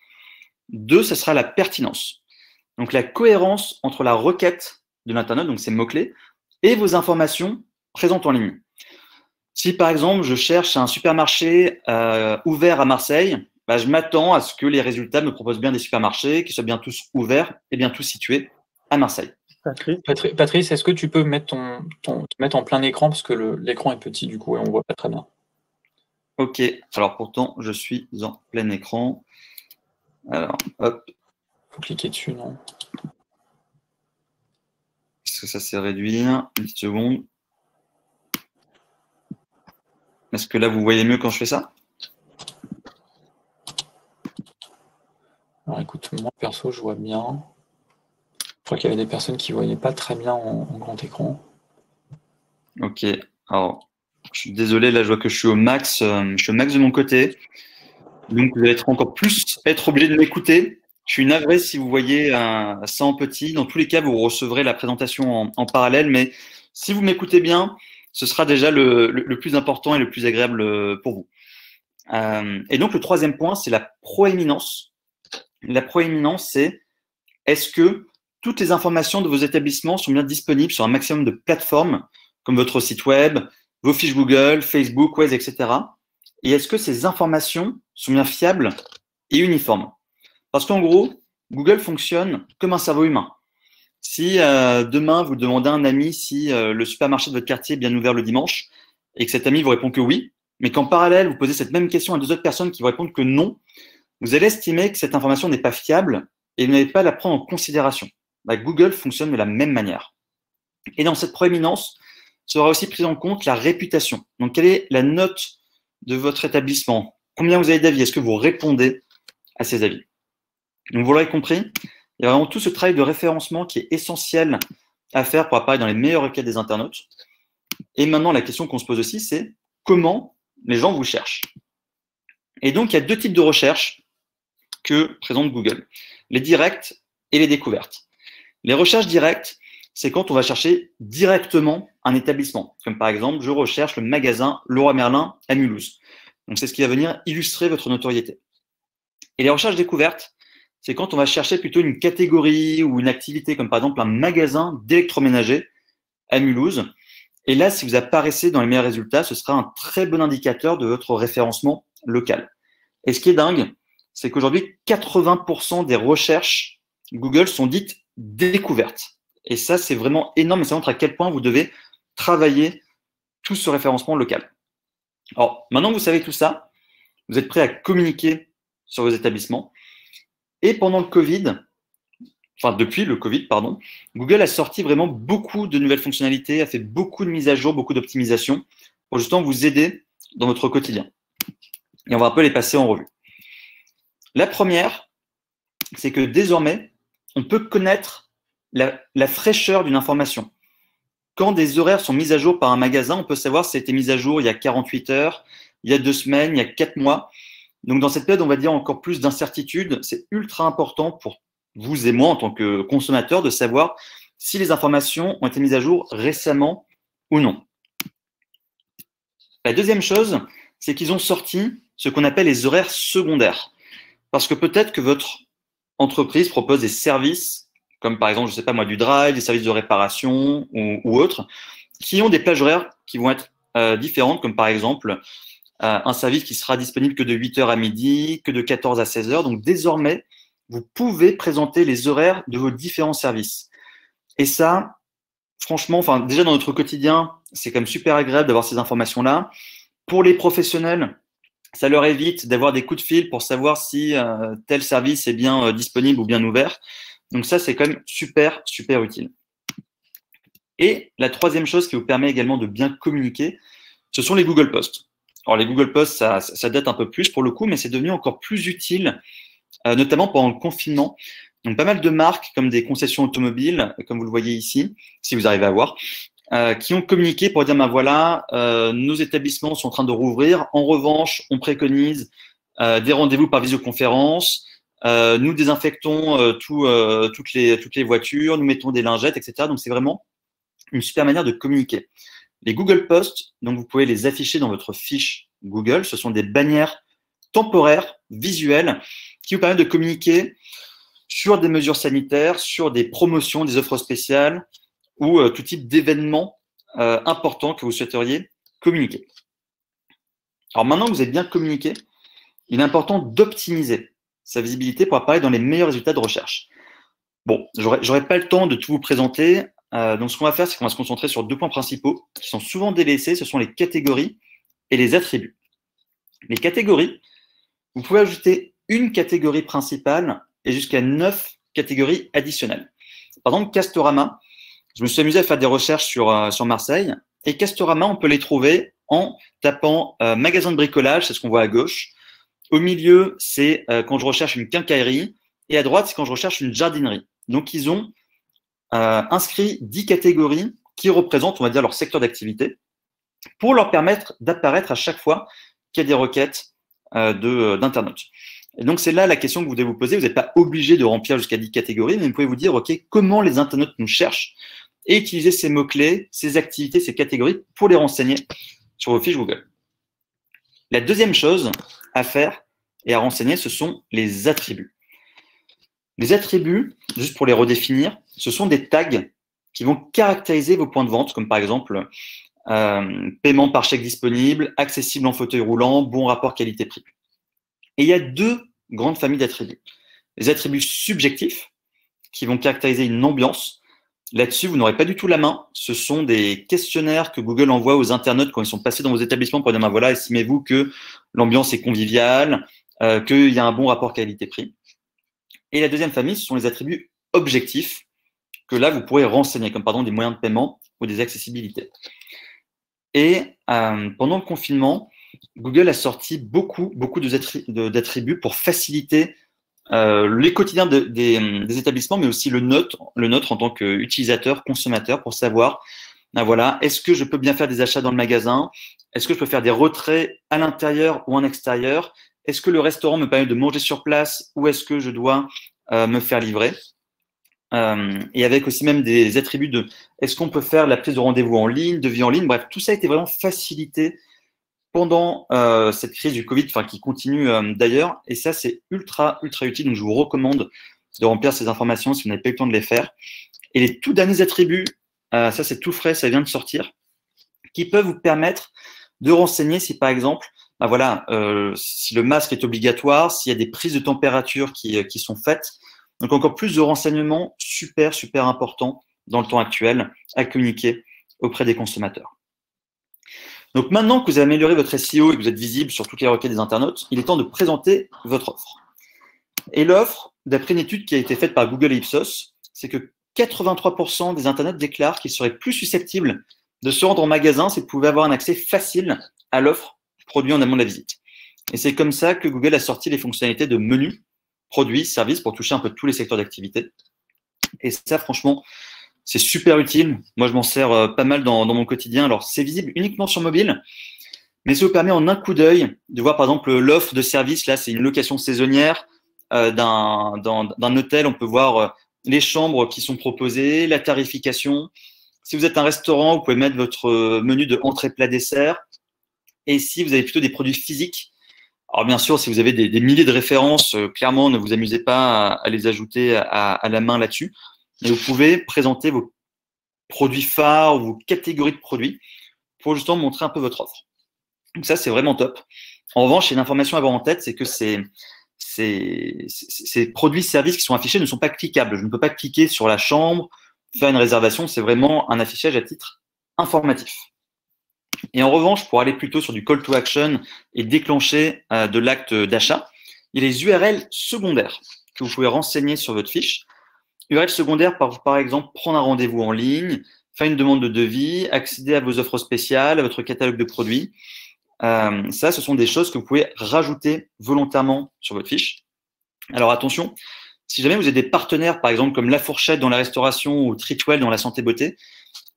2, ce sera la pertinence. Donc, la cohérence entre la requête de l'internaute, donc ces mots-clés, et vos informations présentes en ligne. Si, par exemple, je cherche un supermarché ouvert à Marseille, je m'attends à ce que les résultats me proposent bien des supermarchés qui soient bien tous ouverts et bien tous situés à Marseille. Patrice, est-ce que tu peux mettre te mettre en plein écran parce que l'écran est petit du coup et on ne voit pas très bien. Ok, alors pourtant je suis en plein écran. Alors, hop. Faut cliquer dessus, non? Est-ce que ça s'est réduit? Une petite seconde. Est-ce que là vous voyez mieux quand je fais ça? Alors écoute, moi perso je vois bien. Je crois qu'il y avait des personnes qui ne voyaient pas très bien en grand écran. Ok, alors je suis désolé, là je vois que je suis au max, de mon côté. Donc vous allez encore plus être obligé de m'écouter. Je suis navré si vous voyez ça en petit. Dans tous les cas, vous recevrez la présentation en parallèle, mais si vous m'écoutez bien, ce sera déjà le plus important et le plus agréable pour vous. Et donc le troisième point, c'est la proéminence. La proéminence, c'est est-ce que toutes les informations de vos établissements sont bien disponibles sur un maximum de plateformes, comme votre site web, vos fiches Google, Facebook, Waze, etc. Et est-ce que ces informations sont bien fiables et uniformes? Parce qu'en gros, Google fonctionne comme un cerveau humain. Si demain, vous demandez à un ami si le supermarché de votre quartier est bien ouvert le dimanche, et que cet ami vous répond que oui, mais qu'en parallèle, vous posez cette même question à 2 autres personnes qui vous répondent que non, vous allez estimer que cette information n'est pas fiable et vous n'allez pas la prendre en considération. Google fonctionne de la même manière. Et dans cette proéminence, sera aussi prise en compte la réputation. Donc, quelle est la note de votre établissement? Combien vous avez d'avis? Est-ce que vous répondez à ces avis? Donc, vous l'aurez compris, il y a vraiment tout ce travail de référencement qui est essentiel à faire pour apparaître dans les meilleures requêtes des internautes. Et maintenant, la question qu'on se pose aussi, c'est comment les gens vous cherchent? Et donc, il y a 2 types de recherches que présente Google, les directs et les découvertes. Les recherches directes, c'est quand on va chercher directement un établissement. Comme par exemple, je recherche le magasin Leroy Merlin à Mulhouse. Donc, c'est ce qui va venir illustrer votre notoriété. Et les recherches découvertes, c'est quand on va chercher plutôt une catégorie ou une activité, comme par exemple un magasin d'électroménager à Mulhouse. Et là, si vous apparaissez dans les meilleurs résultats, ce sera un très bon indicateur de votre référencement local. Et ce qui est dingue, c'est qu'aujourd'hui, 80% des recherches Google sont dites découvertes. Et ça, c'est vraiment énorme et ça montre à quel point vous devez travailler tout ce référencement local. Alors, maintenant que vous savez tout ça, vous êtes prêt à communiquer sur vos établissements. Et pendant le Covid, enfin depuis le Covid, pardon, Google a sorti vraiment beaucoup de nouvelles fonctionnalités, a fait beaucoup de mises à jour, beaucoup d'optimisation pour justement vous aider dans votre quotidien. Et on va un peu les passer en revue. La première, c'est que désormais, on peut connaître la fraîcheur d'une information. Quand des horaires sont mis à jour par un magasin, on peut savoir si ça a été mis à jour il y a 48 heures, il y a 2 semaines, il y a 4 mois. Donc, dans cette période, on va dire encore plus d'incertitude. C'est ultra important pour vous et moi, en tant que consommateurs, de savoir si les informations ont été mises à jour récemment ou non. La deuxième chose, c'est qu'ils ont sorti ce qu'on appelle les horaires secondaires. Parce que peut-être que votre entreprise propose des services, comme par exemple, je ne sais pas moi, du drive, des services de réparation ou autres, qui ont des plages horaires qui vont être différentes, comme par exemple un service qui sera disponible que de 8h à midi, que de 14 à 16h. Donc désormais, vous pouvez présenter les horaires de vos différents services. Et ça, franchement, enfin, déjà dans notre quotidien, c'est quand même super agréable d'avoir ces informations-là. Pour les professionnels, ça leur évite d'avoir des coups de fil pour savoir si tel service est bien disponible ou bien ouvert. Donc ça, c'est quand même super, super utile. Et la troisième chose qui vous permet également de bien communiquer, ce sont les Google Posts. Alors les Google Posts, ça date un peu plus pour le coup, mais c'est devenu encore plus utile, notamment pendant le confinement. Donc pas mal de marques comme des concessions automobiles, comme vous le voyez ici, si vous arrivez à voir, qui ont communiqué pour dire, ben voilà, nos établissements sont en train de rouvrir. En revanche, on préconise des rendez-vous par visioconférence. Nous désinfectons toutes les voitures, nous mettons des lingettes, etc. Donc c'est vraiment une super manière de communiquer. Les Google Posts, donc vous pouvez les afficher dans votre fiche Google. Ce sont des bannières temporaires, visuelles, qui vous permettent de communiquer sur des mesures sanitaires, sur des promotions, des offres spéciales ou tout type d'événements importants que vous souhaiteriez communiquer. Alors maintenant que vous avez bien communiqué, il est important d'optimiser sa visibilité pour apparaître dans les meilleurs résultats de recherche. Bon, j'aurais pas le temps de tout vous présenter. Donc, ce qu'on va faire, c'est qu'on va se concentrer sur 2 points principaux qui sont souvent délaissés. Ce sont les catégories et les attributs. Les catégories, vous pouvez ajouter une catégorie principale et jusqu'à 9 catégories additionnelles. Par exemple, Castorama, je me suis amusé à faire des recherches sur Marseille. Et Castorama, on peut les trouver en tapant magasin de bricolage, c'est ce qu'on voit à gauche. Au milieu, c'est quand je recherche une quincaillerie. Et à droite, c'est quand je recherche une jardinerie. Donc, ils ont inscrit 10 catégories qui représentent, on va dire, leur secteur d'activité pour leur permettre d'apparaître à chaque fois qu'il y a des requêtes d'internautes. Et donc, c'est là la question que vous devez vous poser. Vous n'êtes pas obligé de remplir jusqu'à 10 catégories, mais vous pouvez vous dire, OK, comment les internautes nous cherchent et utiliser ces mots-clés, ces activités, ces catégories pour les renseigner sur vos fiches Google. La deuxième chose à faire et à renseigner, ce sont les attributs. Les attributs, juste pour les redéfinir, ce sont des tags qui vont caractériser vos points de vente, comme par exemple paiement par chèque disponible, accessible en fauteuil roulant, bon rapport qualité-prix. Et il y a 2 grandes familles d'attributs. Les attributs subjectifs, qui vont caractériser une ambiance. Là-dessus, vous n'aurez pas du tout la main. Ce sont des questionnaires que Google envoie aux internautes quand ils sont passés dans vos établissements pour dire, ben voilà, estimez-vous que l'ambiance est conviviale, qu'il y a un bon rapport qualité-prix. Et la deuxième famille, ce sont les attributs objectifs que là, vous pourrez renseigner, comme pardon, des moyens de paiement ou des accessibilités. Et pendant le confinement, Google a sorti beaucoup d'attributs pour faciliter les quotidiens des établissements, mais aussi le nôtre en tant qu'utilisateur, consommateur, pour savoir, ben voilà, est-ce que je peux bien faire des achats dans le magasin? Est-ce que je peux faire des retraits à l'intérieur ou en extérieur? Est-ce que le restaurant me permet de manger sur place ou est-ce que je dois me faire livrer? Et avec aussi même des attributs de est-ce qu'on peut faire la prise de rendez-vous en ligne, devis en ligne? Bref, tout ça a été vraiment facilité pendant cette crise du Covid, enfin qui continue d'ailleurs. Et ça, c'est ultra utile. Donc, je vous recommande de remplir ces informations si vous n'avez pas eu le temps de les faire. Et les tout derniers attributs, ça c'est tout frais, ça vient de sortir. qui peuvent vous permettre de renseigner si, par exemple, bah voilà, si le masque est obligatoire, s'il y a des prises de température qui sont faites. Donc, encore plus de renseignements super, super importants dans le temps actuel à communiquer auprès des consommateurs. Donc, maintenant que vous avez amélioré votre SEO et que vous êtes visible sur toutes les requêtes des internautes, il est temps de présenter votre offre. Et l'offre, d'après une étude qui a été faite par Google et Ipsos, c'est que 83% des internautes déclarent qu'ils seraient plus susceptibles de se rendre en magasin s'ils pouvaient avoir un accès facile à l'offre produit en amont de la visite. Et c'est comme ça que Google a sorti les fonctionnalités de menu, produits, services pour toucher un peu tous les secteurs d'activité. Et ça, franchement, c'est super utile. Moi, je m'en sers pas mal dans mon quotidien. Alors, c'est visible uniquement sur mobile, mais ça vous permet en un coup d'œil de voir, par exemple, l'offre de service. Là, c'est une location saisonnière d'un hôtel. On peut voir les chambres qui sont proposées, la tarification. Si vous êtes un restaurant, vous pouvez mettre votre menu de entrée, plat, dessert. Et si vous avez plutôt des produits physiques, alors bien sûr, si vous avez des milliers de références, clairement, ne vous amusez pas à les ajouter à la main là-dessus. Mais vous pouvez présenter vos produits phares, vos catégories de produits pour justement montrer un peu votre offre. Donc ça, c'est vraiment top. En revanche, il y a une information à avoir en tête, c'est que ces produits, services qui sont affichés ne sont pas cliquables. Je ne peux pas cliquer sur la chambre, faire une réservation. C'est vraiment un affichage à titre informatif. Et en revanche, pour aller plutôt sur du call to action et déclencher de l'acte d'achat, il y a les URL secondaires que vous pouvez renseigner sur votre fiche. URL secondaire, par exemple, prendre un rendez-vous en ligne, faire une demande de devis, accéder à vos offres spéciales, à votre catalogue de produits. Ça, ce sont des choses que vous pouvez rajouter volontairement sur votre fiche. Alors attention, si jamais vous avez des partenaires, par exemple, comme La Fourchette dans la restauration ou Treatwell dans la santé-beauté,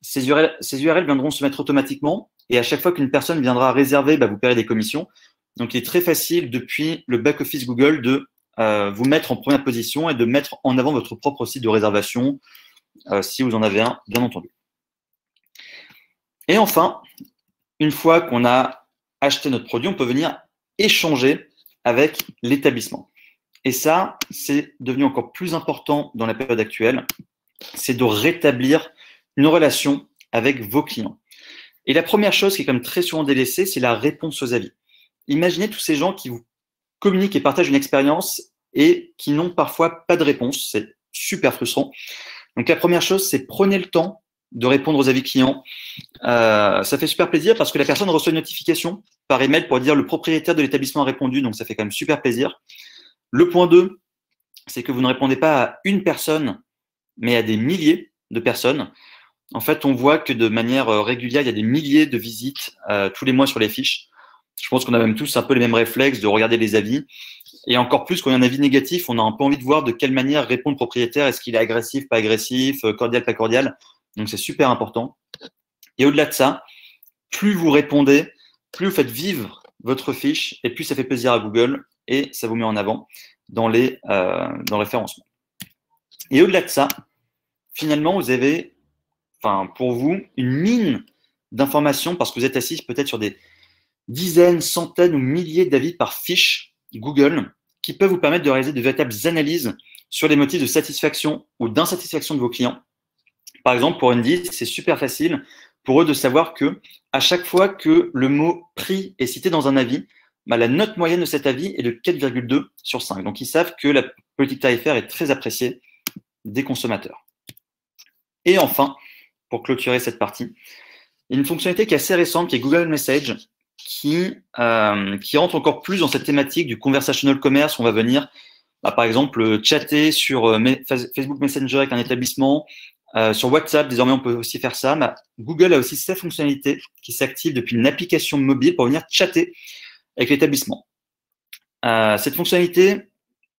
ces URL viendront se mettre automatiquement et à chaque fois qu'une personne viendra réserver, vous paierez des commissions. Donc, il est très facile depuis le back-office Google de vous mettre en première position et de mettre en avant votre propre site de réservation si vous en avez un, bien entendu. Et enfin, une fois qu'on a acheté notre produit, on peut venir échanger avec l'établissement. Et ça, c'est devenu encore plus important dans la période actuelle, c'est de rétablir une relation avec vos clients. Et la première chose qui est quand même très souvent délaissée, c'est la réponse aux avis. Imaginez tous ces gens qui vous communiquent et partagent une expérience et qui n'ont parfois pas de réponse. C'est super frustrant. Donc la première chose, c'est prenez le temps de répondre aux avis clients. Ça fait super plaisir parce que la personne reçoit une notification par email pour dire le propriétaire de l'établissement a répondu, donc ça fait quand même super plaisir. Le point 2, c'est que vous ne répondez pas à une personne, mais à des milliers de personnes. En fait, on voit que de manière régulière, il y a des milliers de visites tous les mois sur les fiches. Je pense qu'on a même tous un peu les mêmes réflexes de regarder les avis. Et encore plus, quand il y a un avis négatif, on a un peu envie de voir de quelle manière répond le propriétaire. Est-ce qu'il est agressif, pas agressif, cordial, pas cordial. Donc, c'est super important. Et au-delà de ça, plus vous répondez, plus vous faites vivre votre fiche et plus ça fait plaisir à Google et ça vous met en avant dans le référencement. Et au-delà de ça, finalement, vous avez pour vous, une mine d'informations parce que vous êtes assis peut-être sur des dizaines, centaines ou milliers d'avis par fiche Google qui peuvent vous permettre de réaliser de véritables analyses sur les motifs de satisfaction ou d'insatisfaction de vos clients. Par exemple, pour Indeed, c'est super facile pour eux de savoir que à chaque fois que le mot prix est cité dans un avis, la note moyenne de cet avis est de 4,2 sur 5. Donc, ils savent que la politique tarifaire est très appréciée des consommateurs. Et enfin, pour clôturer cette partie, il y a une fonctionnalité qui est assez récente, qui est Google Message, qui rentre encore plus dans cette thématique du conversational commerce. On va venir, par exemple, chatter sur Facebook Messenger avec un établissement, sur WhatsApp, désormais on peut aussi faire ça. Google a aussi sa fonctionnalité qui s'active depuis une application mobile pour venir chatter avec l'établissement. Cette fonctionnalité,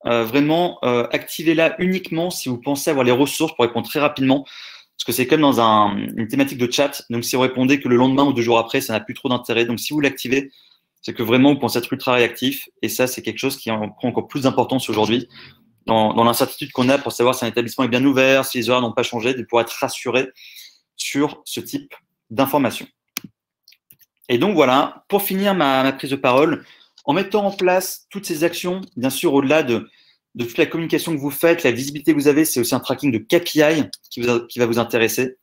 vraiment, activez-la uniquement si vous pensez avoir les ressources pour répondre très rapidement. Parce que c'est comme dans une thématique de chat. Donc, si vous répondez que le lendemain ou 2 jours après, ça n'a plus trop d'intérêt. Donc, si vous l'activez, c'est que vraiment, vous pensez être ultra réactif. Et ça, c'est quelque chose qui prend encore plus d'importance aujourd'hui dans l'incertitude qu'on a pour savoir si un établissement est bien ouvert, si les horaires n'ont pas changé, de pouvoir être rassuré sur ce type d'informations. Et donc, voilà, pour finir ma prise de parole, en mettant en place toutes ces actions, bien sûr, au-delà de toute la communication que vous faites, la visibilité que vous avez, c'est aussi un tracking de KPI qui va vous intéresser.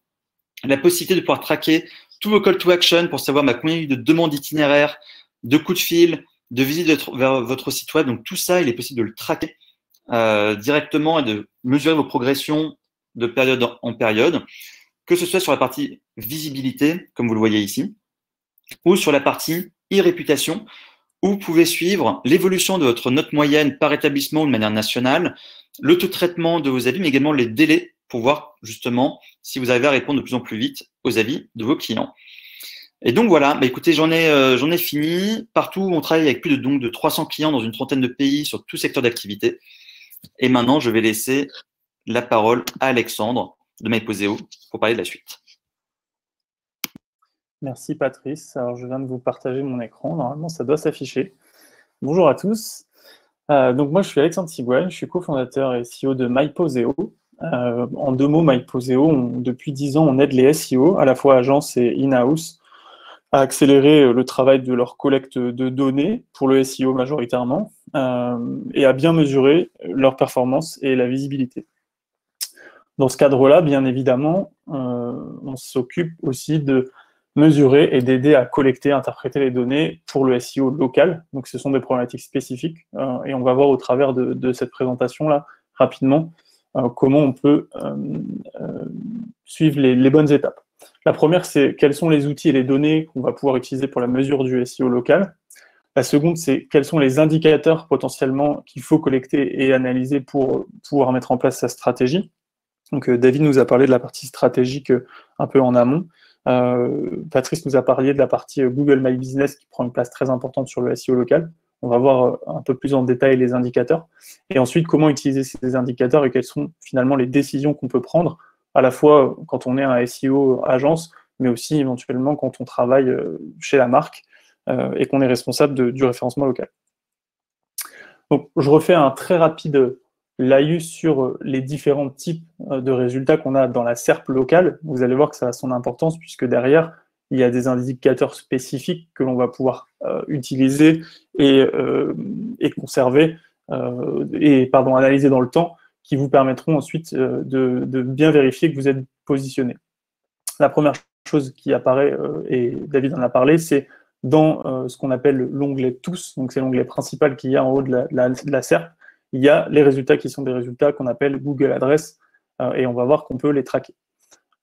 La possibilité de pouvoir traquer tous vos call to action pour savoir combien il y a eu de demandes d'itinéraires, de coups de fil, de visites vers votre site web. Donc tout ça, il est possible de le traquer directement et de mesurer vos progressions de période en période, que ce soit sur la partie visibilité, comme vous le voyez ici, ou sur la partie e-réputation, où vous pouvez suivre l'évolution de votre note moyenne par établissement ou de manière nationale, le taux de traitement de vos avis, mais également les délais pour voir justement si vous arrivez à répondre de plus en plus vite aux avis de vos clients. Et donc voilà, écoutez, j'en ai fini. Partout, on travaille avec plus de 300 clients dans une trentaine de pays sur tout secteur d'activité. Et maintenant, je vais laisser la parole à Alexandre de MyPoseo pour parler de la suite. Merci Patrice. Alors, je viens de vous partager mon écran. Normalement, ça doit s'afficher. Bonjour à tous. Donc moi, je suis Alexandre Sigouin, je suis cofondateur et CEO de MyPoseo. En 2 mots, MyPoseo, depuis 10 ans, on aide les SEO, à la fois agences et in-house, à accélérer le travail de leur collecte de données, pour le SEO majoritairement, et à bien mesurer leur performance et la visibilité. Dans ce cadre-là, bien évidemment, on s'occupe aussi de mesurer et d'aider à collecter, interpréter les données pour le SEO local. Donc, ce sont des problématiques spécifiques. Et on va voir au travers de cette présentation-là, rapidement, comment on peut suivre les bonnes étapes. La première, c'est quels sont les outils et les données qu'on va pouvoir utiliser pour la mesure du SEO local. La seconde, c'est quels sont les indicateurs potentiellement qu'il faut collecter et analyser pour pouvoir mettre en place sa stratégie. Donc, David nous a parlé de la partie stratégique un peu en amont. Patrice nous a parlé de la partie Google My Business qui prend une place très importante sur le SEO local. On va voir un peu plus en détail les indicateurs. Et ensuite, comment utiliser ces indicateurs et quelles sont finalement les décisions qu'on peut prendre, à la fois quand on est un SEO agence, mais aussi éventuellement quand on travaille chez la marque et qu'on est responsable du référencement local. Donc, je refais un très rapide laïus sur les différents types de résultats qu'on a dans la SERP locale. Vous allez voir que ça a son importance puisque derrière, il y a des indicateurs spécifiques que l'on va pouvoir utiliser et conserver analyser dans le temps qui vous permettront ensuite de bien vérifier que vous êtes positionné. La première chose qui apparaît, et David en a parlé, c'est dans ce qu'on appelle l'onglet Tous, donc c'est l'onglet principal qu'il y a en haut de la SERP. Il y a les résultats qui sont des résultats qu'on appelle Google Adresse, et on va voir qu'on peut les traquer.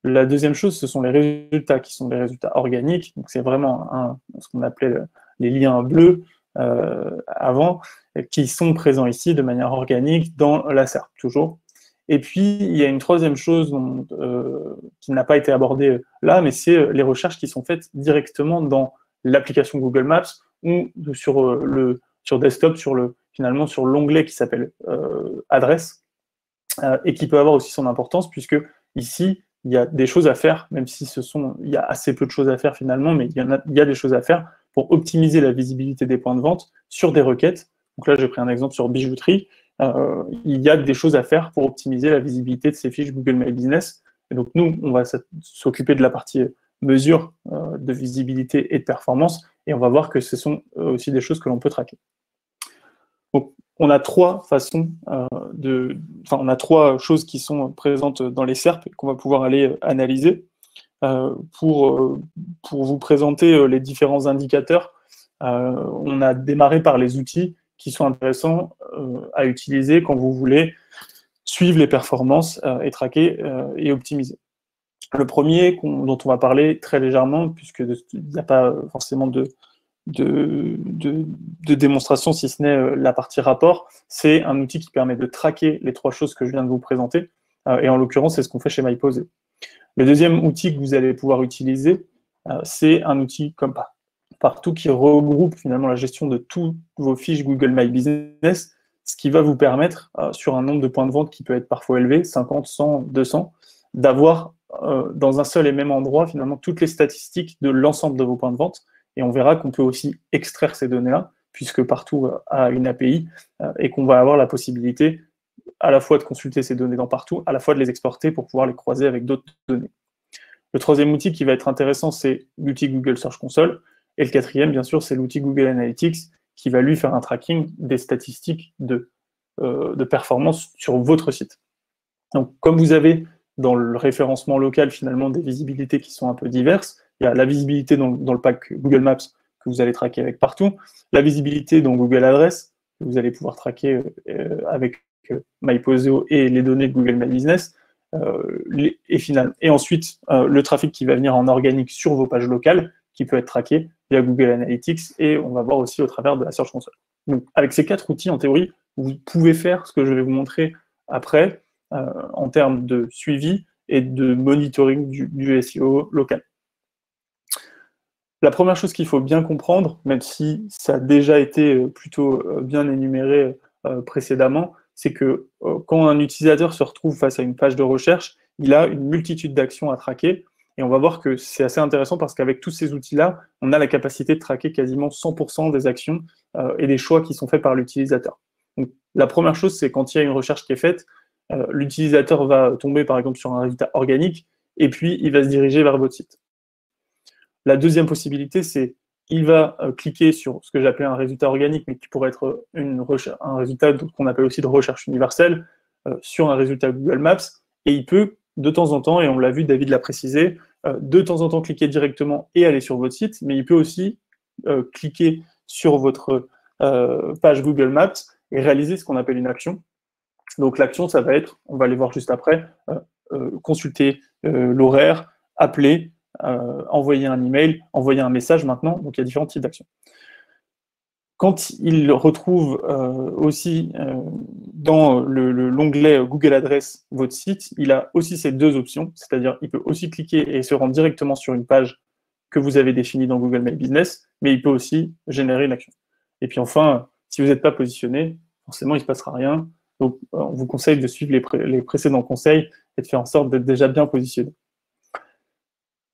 La deuxième chose, ce sont les résultats qui sont des résultats organiques. Donc c'est vraiment ce qu'on appelait les liens bleus avant, qui sont présents ici de manière organique dans la SERP, toujours. Et puis, il y a une troisième chose qui n'a pas été abordée là, mais c'est les recherches qui sont faites directement dans l'application Google Maps ou sur desktop, finalement sur l'onglet qui s'appelle Adresse, et qui peut avoir aussi son importance, puisque ici, il y a des choses à faire, même si il y a assez peu de choses à faire finalement, mais il y a des choses à faire pour optimiser la visibilité des points de vente sur des requêtes. Donc là, j'ai pris un exemple sur bijouterie. Il y a des choses à faire pour optimiser la visibilité de ces fiches Google My Business. Et donc nous, on va s'occuper de la partie mesure de visibilité et de performance, et on va voir que ce sont aussi des choses que l'on peut traquer. Donc, on a 3 façons on a 3 choses qui sont présentes dans les SERP qu'on va pouvoir aller analyser pour vous présenter les différents indicateurs. On a démarré par les outils qui sont intéressants à utiliser quand vous voulez suivre les performances et traquer et optimiser. Le premier dont on va parler très légèrement, puisqu'il n'y a pas forcément de démonstration, si ce n'est la partie rapport, c'est un outil qui permet de traquer les 3 choses que je viens de vous présenter, et en l'occurrence, c'est ce qu'on fait chez MyPoseo. Le deuxième outil que vous allez pouvoir utiliser, c'est un outil comme partout qui regroupe finalement la gestion de toutes vos fiches Google My Business, ce qui va vous permettre, sur un nombre de points de vente qui peut être parfois élevé, 50, 100, 200, d'avoir dans un seul et même endroit finalement toutes les statistiques de l'ensemble de vos points de vente. Et on verra qu'on peut aussi extraire ces données-là, puisque partout a une API, et qu'on va avoir la possibilité à la fois de consulter ces données dans partout, à la fois de les exporter pour pouvoir les croiser avec d'autres données. Le troisième outil qui va être intéressant, c'est l'outil Google Search Console. Et le quatrième, bien sûr, c'est l'outil Google Analytics, qui va lui faire un tracking des statistiques de performance sur votre site. Donc, comme vous avez dans le référencement local, finalement, des visibilités qui sont un peu diverses, Il y a la visibilité dans le pack Google Maps que vous allez traquer avec partout, la visibilité dans Google Adresse que vous allez pouvoir traquer avec MyPoseo et les données de Google My Business, et ensuite le trafic qui va venir en organique sur vos pages locales, qui peut être traqué via Google Analytics, et on va voir aussi au travers de la Search Console. Donc, avec ces 4 outils, en théorie, vous pouvez faire ce que je vais vous montrer après en termes de suivi et de monitoring du SEO local. La première chose qu'il faut bien comprendre, même si ça a déjà été plutôt bien énuméré précédemment, c'est que quand un utilisateur se retrouve face à une page de recherche, il a une multitude d'actions à traquer. Et on va voir que c'est assez intéressant parce qu'avec tous ces outils-là, on a la capacité de traquer quasiment 100% des actions et des choix qui sont faits par l'utilisateur. Donc, la première chose, c'est quand il y a une recherche qui est faite, l'utilisateur va tomber par exemple sur un résultat organique et puis il va se diriger vers votre site. La deuxième possibilité, c'est il va cliquer sur ce que j'appelais un résultat organique, mais qui pourrait être un résultat qu'on appelle aussi de recherche universelle, sur un résultat Google Maps, et il peut de temps en temps, et on l'a vu, David l'a précisé, de temps en temps cliquer directement et aller sur votre site, mais il peut aussi cliquer sur votre page Google Maps et réaliser ce qu'on appelle une action. Donc l'action, ça va être, on va aller voir juste après, consulter l'horaire, appeler, envoyer un email, envoyer un message maintenant. Donc il y a différents types d'actions. Quand il retrouve aussi dans l'onglet Google Adresse votre site, il a aussi ces deux options, c'est-à-dire il peut aussi cliquer et se rendre directement sur une page que vous avez définie dans Google My Business, mais il peut aussi générer une action. Et puis enfin, si vous n'êtes pas positionné, forcément il ne se passera rien. Donc on vous conseille de suivre les précédents conseils et de faire en sorte d'être déjà bien positionné.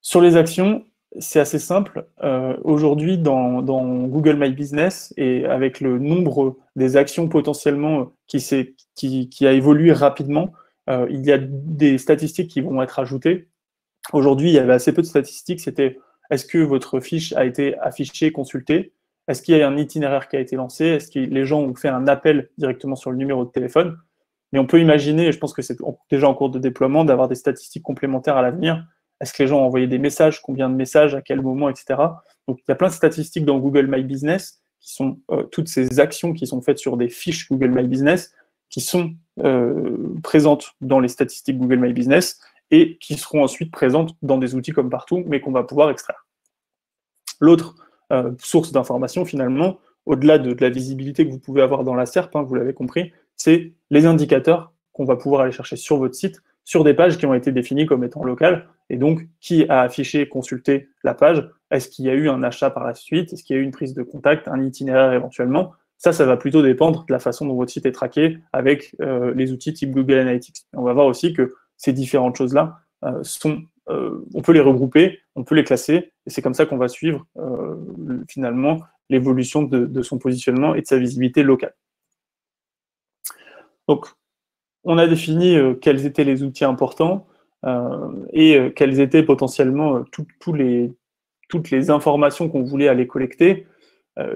Sur les actions, c'est assez simple. Aujourd'hui, dans Google My Business, et avec le nombre des actions potentiellement qui a évolué rapidement, il y a des statistiques qui vont être ajoutées. Aujourd'hui, il y avait assez peu de statistiques. C'était est-ce que votre fiche a été affichée, consultée? Est-ce qu'il y a un itinéraire qui a été lancé? Est-ce que les gens ont fait un appel directement sur le numéro de téléphone? Mais on peut imaginer, et je pense que c'est déjà en cours de déploiement, d'avoir des statistiques complémentaires à l'avenir. Est-ce que les gens ont envoyé des messages? Combien de messages? À quel moment? Etc. Donc, il y a plein de statistiques dans Google My Business qui sont toutes ces actions qui sont faites sur des fiches Google My Business qui sont présentes dans les statistiques Google My Business et qui seront ensuite présentes dans des outils comme partout, mais qu'on va pouvoir extraire. L'autre source d'information, finalement, au-delà de la visibilité que vous pouvez avoir dans la SERP, vous l'avez compris, c'est les indicateurs qu'on va pouvoir aller chercher sur votre site, sur des pages qui ont été définies comme étant locales, et donc qui a affiché, consulté la page, est-ce qu'il y a eu un achat par la suite, est-ce qu'il y a eu une prise de contact, un itinéraire éventuellement. Ça va plutôt dépendre de la façon dont votre site est traqué avec les outils type Google Analytics. Et on va voir aussi que ces différentes choses-là on peut les regrouper, on peut les classer, et c'est comme ça qu'on va suivre finalement l'évolution de son positionnement et de sa visibilité locale. Donc, on a défini quels étaient les outils importants et quelles étaient potentiellement toutes les informations qu'on voulait aller collecter.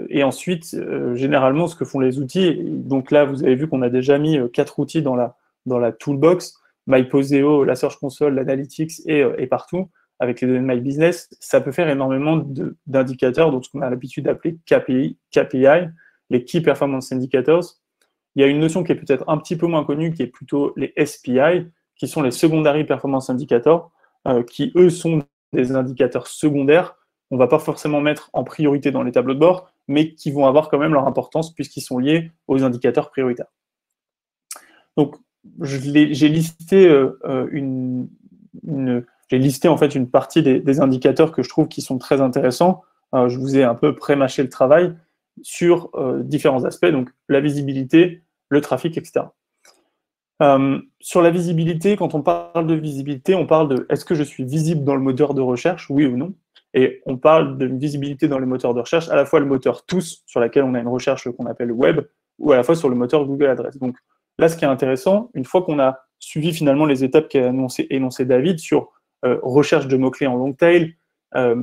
Et ensuite, généralement, ce que font les outils, donc là, vous avez vu qu'on a déjà mis 4 outils dans la toolbox, MyPoseo, la Search Console, l'Analytics et partout, avec les données de My Business, ça peut faire énormément d'indicateurs, donc ce qu'on a l'habitude d'appeler KPI, les Key Performance Indicators. Il y a une notion qui est peut-être un petit peu moins connue, qui est plutôt les SPI, qui sont les Secondary Performance Indicators, qui, eux, sont des indicateurs secondaires qu'on ne va pas forcément mettre en priorité dans les tableaux de bord, mais qui vont avoir quand même leur importance puisqu'ils sont liés aux indicateurs prioritaires. Donc, j'ai listé en fait une partie des indicateurs que je trouve qui sont très intéressants. Je vous ai un peu pré-mâché le travail sur différents aspects, donc la visibilité, le trafic, etc. Sur la visibilité, quand on parle de visibilité, on parle de est-ce que je suis visible dans le moteur de recherche, oui ou non? Et on parle de visibilité dans les moteurs de recherche, à la fois le moteur tous, sur lequel on a une recherche qu'on appelle web, ou à la fois sur le moteur Google Adresse. Donc là, ce qui est intéressant, une fois qu'on a suivi finalement les étapes qu'a énoncé David sur recherche de mots-clés en long tail,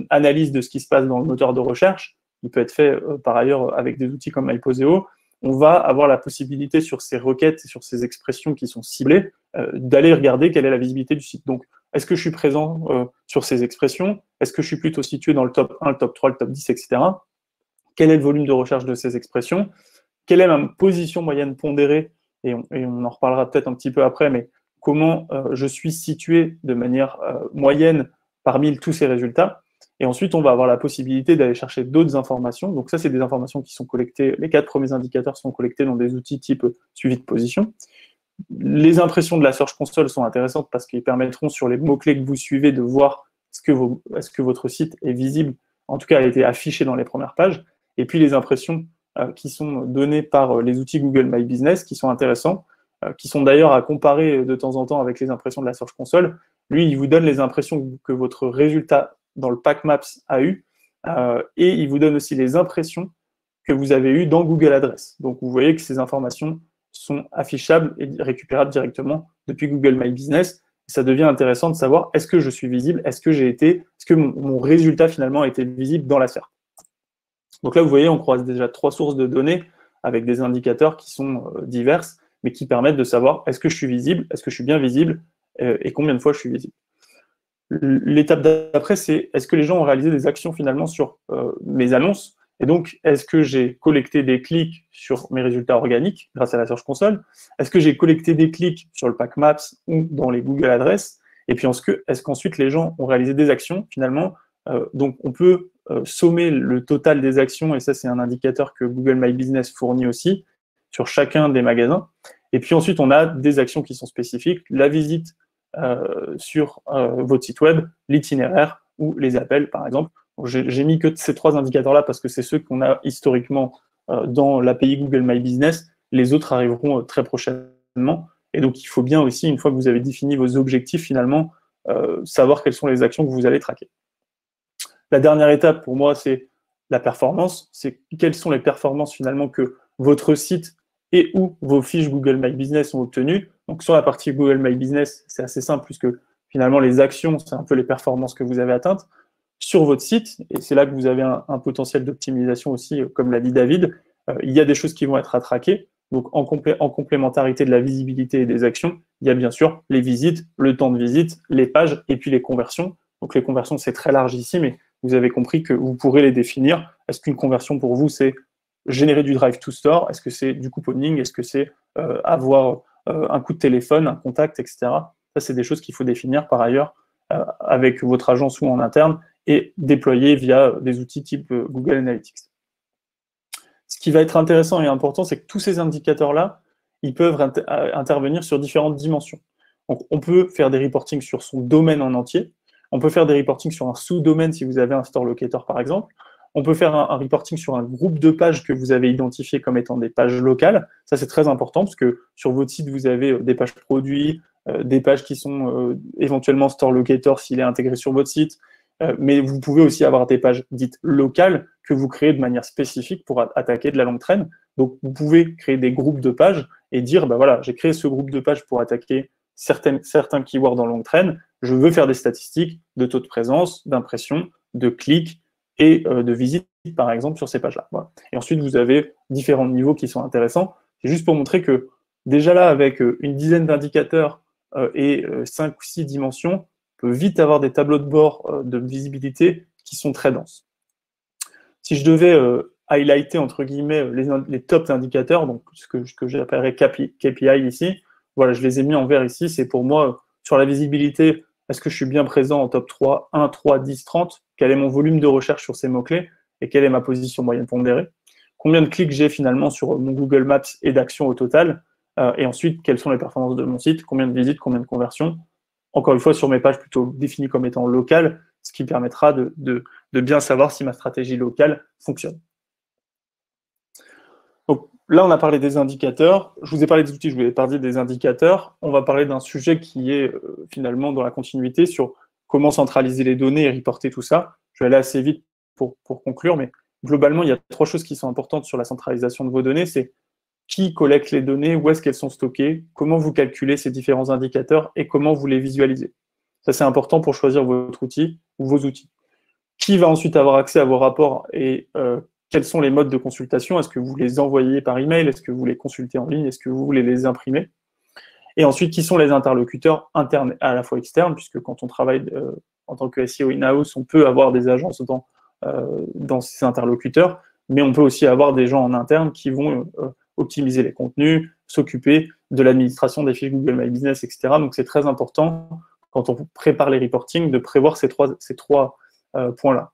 analyse de ce qui se passe dans le moteur de recherche, qui peut être fait par ailleurs avec des outils comme MyPoseo, on va avoir la possibilité sur ces requêtes et sur ces expressions qui sont ciblées, d'aller regarder quelle est la visibilité du site. Donc, Est-ce que je suis présent sur ces expressions? Est-ce que je suis plutôt situé dans le top 1, le top 3, le top 10, etc. Quel est le volume de recherche de ces expressions? Quelle est ma position moyenne pondérée? Et on en reparlera peut-être un petit peu après, mais comment je suis situé de manière moyenne parmi tous ces résultats? Et ensuite, on va avoir la possibilité d'aller chercher d'autres informations. Donc ça, c'est des informations qui sont collectées. Les 4 premiers indicateurs sont collectés dans des outils type suivi de position. Les impressions de la Search Console sont intéressantes parce qu'ils permettront, sur les mots-clés que vous suivez, de voir est-ce que votre site est visible, en tout cas a été affiché dans les premières pages. Et puis les impressions qui sont données par les outils Google My Business, qui sont intéressants, qui sont d'ailleurs à comparer de temps en temps avec les impressions de la Search Console. Lui, il vous donne les impressions que votre résultat dans le Pack Maps a eu, et il vous donne aussi les impressions que vous avez eues dans Google Adresse. Donc vous voyez que ces informations sont affichables et récupérables directement depuis Google My Business. Ça devient intéressant de savoir, est-ce que je suis visible, est-ce que mon résultat finalement a été visible dans la SERP. Donc là, vous voyez, on croise déjà 3 sources de données avec des indicateurs qui sont diverses, mais qui permettent de savoir, est-ce que je suis visible, est-ce que je suis bien visible, et combien de fois je suis visible. L'étape d'après, c'est est-ce que les gens ont réalisé des actions finalement sur mes annonces? Et donc, est-ce que j'ai collecté des clics sur mes résultats organiques grâce à la Search Console? Est-ce que j'ai collecté des clics sur le Pack Maps ou dans les Google Adresses? Et puis, est-ce qu'ensuite les gens ont réalisé des actions finalement? Donc, on peut sommer le total des actions, et ça, c'est un indicateur que Google My Business fournit aussi sur chacun des magasins. Et puis ensuite, on a des actions qui sont spécifiques, la visite sur votre site web, l'itinéraire ou les appels, par exemple. J'ai mis que ces 3 indicateurs-là parce que c'est ceux qu'on a historiquement dans l'API Google My Business. Les autres arriveront très prochainement. Et donc, il faut bien aussi, une fois que vous avez défini vos objectifs, finalement, savoir quelles sont les actions que vous allez traquer. La dernière étape, pour moi, c'est la performance. C'est quelles sont les performances, finalement, que votre site et ou vos fiches Google My Business ont obtenues. Donc, sur la partie Google My Business, c'est assez simple puisque, finalement, les actions, c'est un peu les performances que vous avez atteintes. Sur votre site, et c'est là que vous avez un potentiel d'optimisation aussi, comme l'a dit David, il y a des choses qui vont être à traquer. Donc, en complémentarité de la visibilité et des actions, il y a bien sûr les visites, le temps de visite, les pages et puis les conversions. Donc, les conversions, c'est très large ici, mais vous avez compris que vous pourrez les définir. Est-ce qu'une conversion pour vous, c'est générer du drive to store? Est-ce que c'est du couponing? Est-ce que c'est avoir un coup de téléphone, un contact, etc. Ça, c'est des choses qu'il faut définir par ailleurs avec votre agence ou en interne et déployer via des outils type Google Analytics. Ce qui va être intéressant et important, c'est que tous ces indicateurs-là, ils peuvent intervenir sur différentes dimensions. Donc, on peut faire des reportings sur son domaine en entier. On peut faire des reportings sur un sous-domaine si vous avez un store locator, par exemple. On peut faire un reporting sur un groupe de pages que vous avez identifié comme étant des pages locales. Ça, c'est très important parce que sur votre site, vous avez des pages produits, des pages qui sont éventuellement store locator s'il est intégré sur votre site. Mais vous pouvez aussi avoir des pages dites locales que vous créez de manière spécifique pour attaquer de la longue traîne. Donc, vous pouvez créer des groupes de pages et dire, voilà, j'ai créé ce groupe de pages pour attaquer certains keywords en longue traîne. Je veux faire des statistiques de taux de présence, d'impression, de clics et de visites, par exemple, sur ces pages-là. Voilà. Et ensuite, vous avez différents niveaux qui sont intéressants. C'est juste pour montrer que déjà là, avec une dizaine d'indicateurs et 5 ou 6 dimensions, on peut vite avoir des tableaux de bord de visibilité qui sont très denses. Si je devais highlighter, entre guillemets, les top indicateurs, donc ce que j'appellerais KPI ici, voilà, je les ai mis en vert ici, c'est pour moi, sur la visibilité, est-ce que je suis bien présent en top 3, 1, 3, 10, 30? Quel est mon volume de recherche sur ces mots-clés? Et quelle est ma position moyenne pondérée? Combien de clics j'ai finalement sur mon Google Maps et d'actions au total? Et ensuite, quelles sont les performances de mon site? Combien de visites, combien de conversions? Encore une fois, sur mes pages plutôt définies comme étant locales, ce qui permettra de bien savoir si ma stratégie locale fonctionne. Donc là, on a parlé des indicateurs. Je vous ai parlé des outils, je vous ai parlé des indicateurs. On va parler d'un sujet qui est finalement dans la continuité sur comment centraliser les données et reporter tout ça. Je vais aller assez vite pour conclure, mais globalement, il y a 3 choses qui sont importantes sur la centralisation de vos données. C'est qui collecte les données, où est-ce qu'elles sont stockées, comment vous calculez ces différents indicateurs et comment vous les visualisez. Ça, c'est important pour choisir votre outil ou vos outils. Qui va ensuite avoir accès à vos rapports et quels sont les modes de consultation? Est-ce que vous les envoyez par email? Est-ce que vous les consultez en ligne? Est-ce que vous voulez les imprimer? Et ensuite, qui sont les interlocuteurs internes et à la fois externes, puisque quand on travaille en tant que SEO in-house, on peut avoir des agences dans ces interlocuteurs, mais on peut aussi avoir des gens en interne qui vont optimiser les contenus, s'occuper de l'administration des fiches Google My Business, etc. Donc, c'est très important, quand on prépare les reporting, de prévoir ces trois points-là.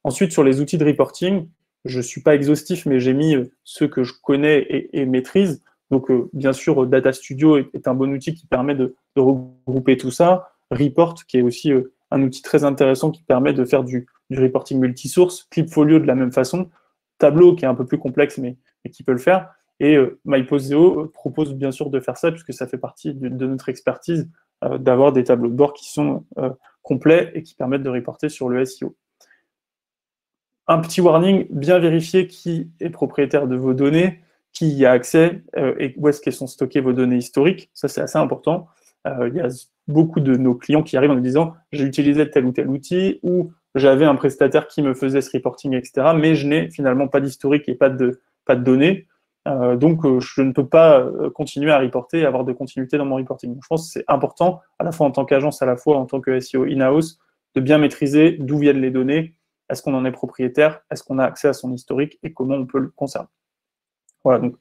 Ensuite, sur les outils de reporting, je ne suis pas exhaustif, mais j'ai mis ceux que je connais et maîtrise. Donc, bien sûr, Data Studio est un bon outil qui permet de regrouper tout ça. Report, qui est aussi un outil très intéressant qui permet de faire du reporting multisource. Clipfolio de la même façon. Tableau, qui est un peu plus complexe, mais qui peut le faire. Et MyPosteo propose bien sûr de faire ça, puisque ça fait partie de notre expertise, d'avoir des tableaux de bord qui sont complets et qui permettent de reporter sur le SEO. Un petit warning, bien vérifier qui est propriétaire de vos données, qui y a accès et où est-ce qu'elles sont stockées vos données historiques. Ça, c'est assez important. Il y a beaucoup de nos clients qui arrivent en nous disant « j'ai utilisé tel ou tel outil » ou « j'avais un prestataire qui me faisait ce reporting, etc. » mais je n'ai finalement pas d'historique et pas de données. Donc, je ne peux pas continuer à reporter et avoir de continuité dans mon reporting. Donc, je pense que c'est important, à la fois en tant qu'agence, à la fois en tant que SEO in-house, de bien maîtriser d'où viennent les données, est-ce qu'on en est propriétaire, est-ce qu'on a accès à son historique et comment on peut le conserver. Voilà, donc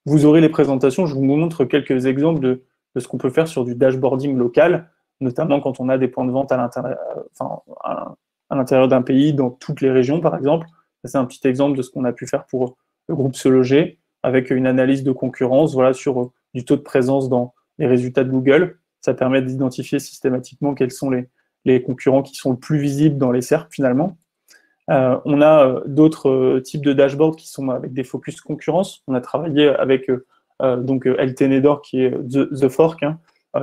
vous aurez les présentations, je vous montre quelques exemples de ce qu'on peut faire sur du dashboarding local, notamment quand on a des points de vente à l'intérieur d'un pays, dans toutes les régions par exemple. C'est un petit exemple de ce qu'on a pu faire pour le groupe Se Loger, avec une analyse de concurrence voilà, sur du taux de présence dans les résultats de Google. Ça permet d'identifier systématiquement quels sont les concurrents qui sont le plus visibles dans les SERP finalement. On a d'autres types de dashboards qui sont avec des focus concurrence. On a travaillé avec donc LTNedor qui est The Fork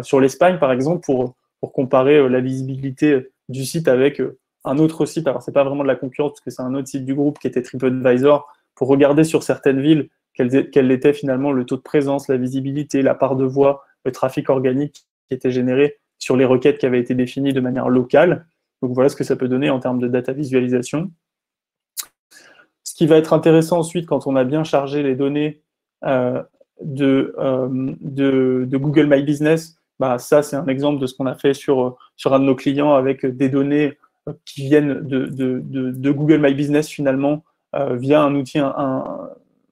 sur l'Espagne par exemple pour comparer la visibilité du site avec un autre site. Alors c'est pas vraiment de la concurrence parce que c'est un autre site du groupe qui était TripAdvisor pour regarder sur certaines villes quel était finalement le taux de présence, la visibilité, la part de voix, le trafic organique qui était généré sur les requêtes qui avaient été définies de manière locale. Donc voilà ce que ça peut donner en termes de data visualisation. Ce qui va être intéressant ensuite quand on a bien chargé les données de Google My Business, bah, ça c'est un exemple de ce qu'on a fait sur un de nos clients avec des données qui viennent de Google My Business finalement via un outil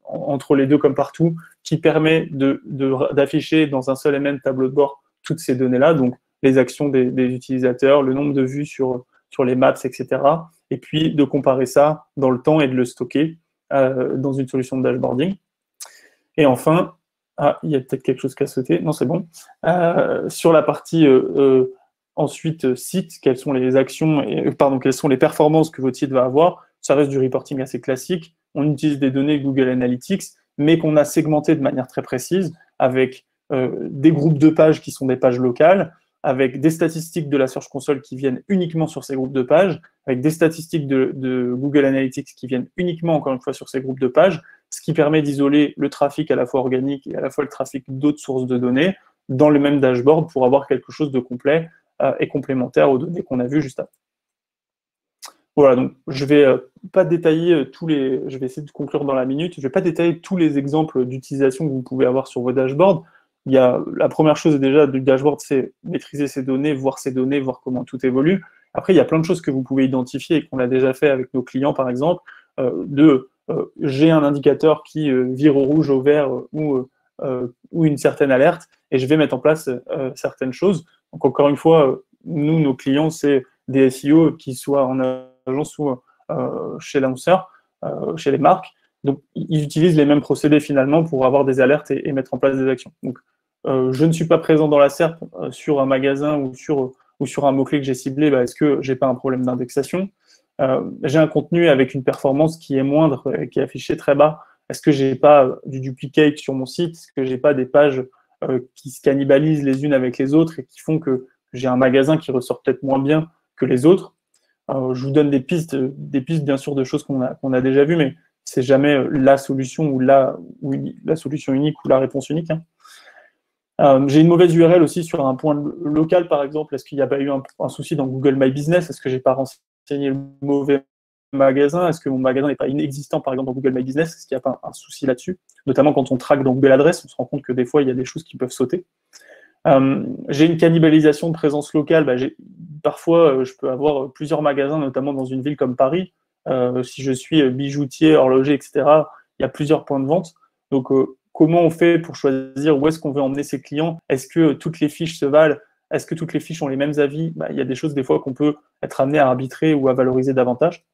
entre les deux comme partout qui permet d'afficher dans un seul et même tableau de bord toutes ces données-là, donc les actions des utilisateurs, le nombre de vues sur les maps, etc. Et puis de comparer ça dans le temps et de le stocker dans une solution de dashboarding. Et enfin, il y a peut-être quelque chose qui a sauté. Non, c'est bon. Sur la partie ensuite site, quelles sont les actions, quelles sont les performances que votre site va avoir. Ça reste du reporting assez classique. On utilise des données Google Analytics, mais qu'on a segmentées de manière très précise avec des groupes de pages qui sont des pages locales, avec des statistiques de la Search Console qui viennent uniquement sur ces groupes de pages, avec des statistiques de Google Analytics qui viennent uniquement, encore une fois, sur ces groupes de pages, ce qui permet d'isoler le trafic à la fois organique et à la fois le trafic d'autres sources de données dans le même dashboard pour avoir quelque chose de complet et complémentaire aux données qu'on a vues juste avant. Voilà, donc je ne vais pas détailler je vais essayer de conclure dans la minute, je ne vais pas détailler tous les exemples d'utilisation que vous pouvez avoir sur vos dashboards. La première chose déjà du dashboard, c'est maîtriser ces données, voir comment tout évolue. Après, il y a plein de choses que vous pouvez identifier et qu'on a déjà fait avec nos clients, par exemple, j'ai un indicateur qui vire au rouge, au vert ou une certaine alerte, et je vais mettre en place certaines choses. Donc encore une fois, nous, nos clients, c'est des SEO qui soient en agence ou chez l'annonceur, chez les marques. Donc, ils utilisent les mêmes procédés finalement pour avoir des alertes et mettre en place des actions. Donc, je ne suis pas présent dans la SERP sur un magasin ou sur un mot-clé que j'ai ciblé, est-ce que je n'ai pas un problème d'indexation? J'ai un contenu avec une performance qui est moindre, qui est affiché très bas. Est-ce que je n'ai pas du duplicate sur mon site? Est-ce que je n'ai pas des pages qui se cannibalisent les unes avec les autres et qui font que j'ai un magasin qui ressort peut-être moins bien que les autres? Je vous donne des pistes bien sûr de choses qu'on a déjà vues, mais c'est jamais la solution ou la solution unique ou la réponse unique. J'ai une mauvaise URL aussi sur un point local, par exemple. Est-ce qu'il n'y a pas eu un souci dans Google My Business? Est-ce que je n'ai pas renseigné le mauvais magasin? Est-ce que mon magasin n'est pas inexistant, par exemple, dans Google My Business? Est-ce qu'il n'y a pas un souci là-dessus? Notamment quand on traque dans Google Adresse, on se rend compte que des fois, il y a des choses qui peuvent sauter. J'ai une cannibalisation de présence locale. Parfois, je peux avoir plusieurs magasins, notamment dans une ville comme Paris. Si je suis bijoutier, horloger, etc., il y a plusieurs points de vente. Donc, comment on fait pour choisir où est-ce qu'on veut emmener ses clients? Est-ce que toutes les fiches se valent? Est-ce que toutes les fiches ont les mêmes avis? Il y a des choses, des fois, qu'on peut être amené à arbitrer ou à valoriser davantage.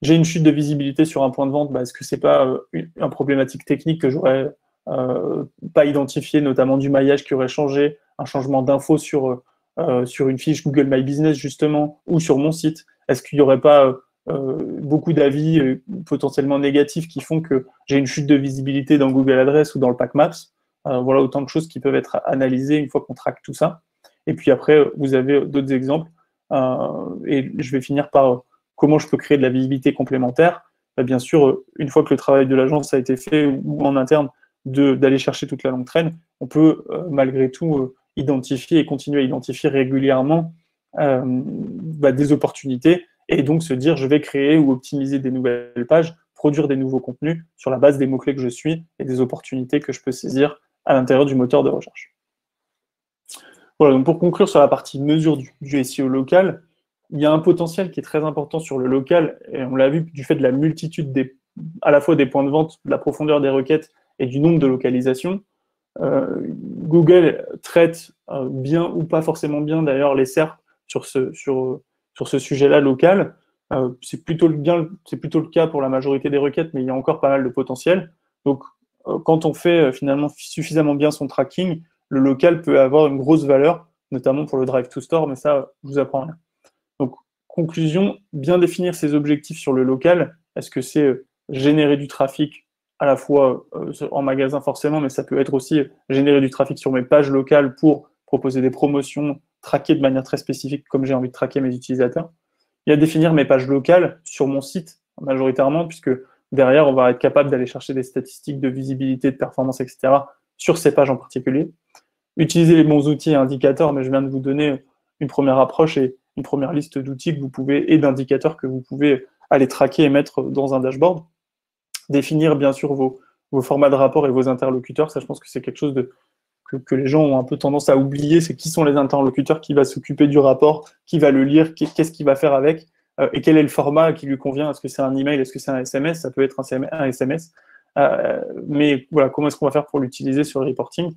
J'ai une chute de visibilité sur un point de vente. Est-ce que c'est pas une problématique technique que j'aurais pas identifié, notamment du maillage qui aurait changé, un changement d'info sur une fiche Google My Business, justement, ou sur mon site? Est-ce qu'il n'y aurait pas beaucoup d'avis potentiellement négatifs qui font que j'ai une chute de visibilité dans Google Adresse ou dans le Pack Maps? Voilà autant de choses qui peuvent être analysées une fois qu'on traque tout ça. Et puis après, vous avez d'autres exemples. Et je vais finir par comment je peux créer de la visibilité complémentaire. Bien sûr, une fois que le travail de l'agence a été fait ou en interne, d'aller chercher toute la longue traîne, on peut malgré tout identifier et continuer à identifier régulièrement des opportunités et donc se dire je vais créer ou optimiser des nouvelles pages, produire des nouveaux contenus sur la base des mots-clés que je suis et des opportunités que je peux saisir à l'intérieur du moteur de recherche. Voilà, donc pour conclure sur la partie mesure du SEO local, il y a un potentiel qui est très important sur le local, et on l'a vu du fait de la multitude à la fois des points de vente, de la profondeur des requêtes et du nombre de localisations. Google traite bien ou pas forcément bien d'ailleurs les SERP sur ce sujet-là local. C'est plutôt le cas pour la majorité des requêtes, mais il y a encore pas mal de potentiel. Donc, quand on fait finalement suffisamment bien son tracking, le local peut avoir une grosse valeur, notamment pour le Drive to Store, mais ça, je vous apprends rien. Donc, conclusion, bien définir ses objectifs sur le local. Est-ce que c'est générer du trafic à la fois en magasin forcément, mais ça peut être aussi générer du trafic sur mes pages locales pour proposer des promotions, traquer de manière très spécifique comme j'ai envie de traquer mes utilisateurs. Il y a définir mes pages locales sur mon site majoritairement, puisque derrière, on va être capable d'aller chercher des statistiques de visibilité, de performance, etc. sur ces pages en particulier. Utiliser les bons outils et indicateurs, mais je viens de vous donner une première approche et une première liste d'outils que vous pouvez et d'indicateurs que vous pouvez aller traquer et mettre dans un dashboard. Définir bien sûr vos formats de rapport et vos interlocuteurs. Ça, je pense que c'est quelque chose que les gens ont un peu tendance à oublier, c'est qui sont les interlocuteurs, qui va s'occuper du rapport, qui va le lire, qu'est-ce qu'il va faire avec, et quel est le format qui lui convient. Est-ce que c'est un email, est-ce que c'est un SMS? Ça peut être un SMS. Mais voilà, comment est-ce qu'on va faire pour l'utiliser sur le reporting?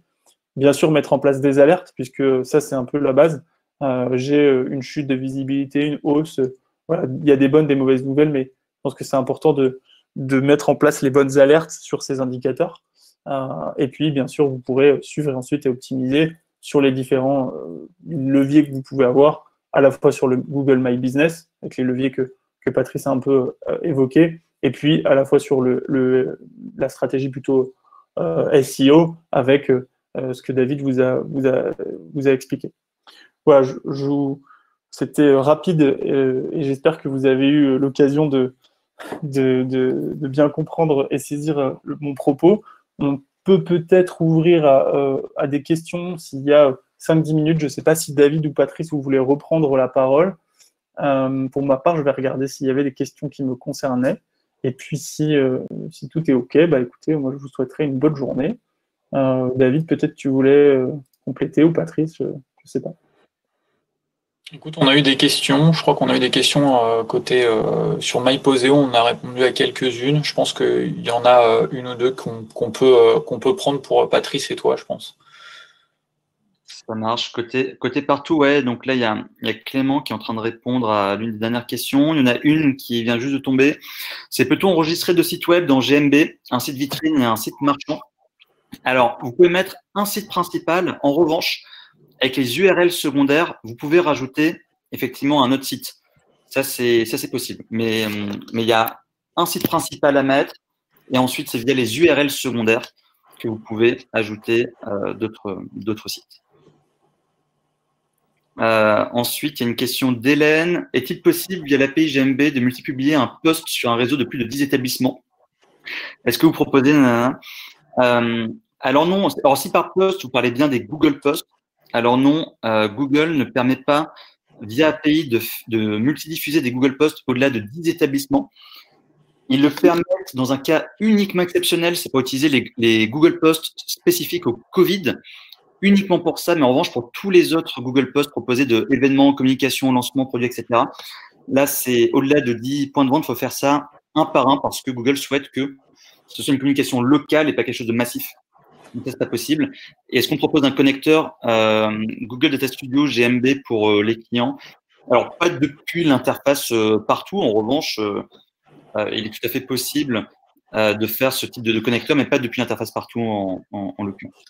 Bien sûr, mettre en place des alertes, puisque ça, c'est un peu la base. J'ai une chute de visibilité, une hausse. Voilà, il y a des bonnes, des mauvaises nouvelles, mais je pense que c'est important de mettre en place les bonnes alertes sur ces indicateurs. Et puis, bien sûr, vous pourrez suivre ensuite et optimiser sur les différents leviers que vous pouvez avoir, à la fois sur le Google My Business, avec les leviers que Patrice a un peu évoqués, et puis à la fois sur la stratégie plutôt SEO, avec ce que David vous a expliqué. Voilà, c'était rapide et j'espère que vous avez eu l'occasion de bien comprendre et saisir mon propos. On peut peut-être ouvrir à des questions s'il y a 5-10 minutes. Je ne sais pas si David ou Patrice, vous voulez reprendre la parole. Pour ma part, je vais regarder s'il y avait des questions qui me concernaient. Et puis, si tout est OK, écoutez, moi, je vous souhaiterais une bonne journée. David, peut-être tu voulais compléter, ou Patrice, je ne sais pas. Écoute, on a eu des questions. Je crois qu'on a eu des questions côté sur MyPoseo. On a répondu à quelques-unes. Je pense qu'il y en a une ou deux qu'on peut prendre pour Patrice et toi, je pense. Ça marche. Côté partout, ouais. Donc là, il y a Clément qui est en train de répondre à l'une des dernières questions. Il y en a une qui vient juste de tomber. C'est peut-on enregistrer deux sites web dans GMB, un site vitrine et un site marchand? Alors, vous pouvez mettre un site principal. En revanche, avec les URL secondaires, vous pouvez rajouter effectivement un autre site. Ça, c'est possible. Mais il y a un site principal à mettre et ensuite, c'est via les URL secondaires que vous pouvez ajouter d'autres sites. Ensuite, il y a une question d'Hélène. Est-il possible, via l'API GMB, de multiplier un post sur un réseau de plus de 10 établissements? Est-ce que vous proposez alors non. Alors, si par post, vous parlez bien des Google Posts, alors non, Google ne permet pas, via API, de multidiffuser des Google Posts au-delà de 10 établissements. Ils le permettent dans un cas uniquement exceptionnel, c'est pour utiliser les Google Posts spécifiques au Covid. uniquement pour ça, mais en revanche, pour tous les autres Google Posts proposés de événements, communication, lancement, produits, etc., là, c'est au-delà de 10 points de vente, il faut faire ça un par un parce que Google souhaite que ce soit une communication locale et pas quelque chose de massif. Donc ça, c'est pas possible. Et est-ce qu'on propose un connecteur Google Data Studio GMB pour les clients? Alors, pas depuis l'interface partout. En revanche, il est tout à fait possible de faire ce type de connecteur, mais pas depuis l'interface partout en l'occurrence.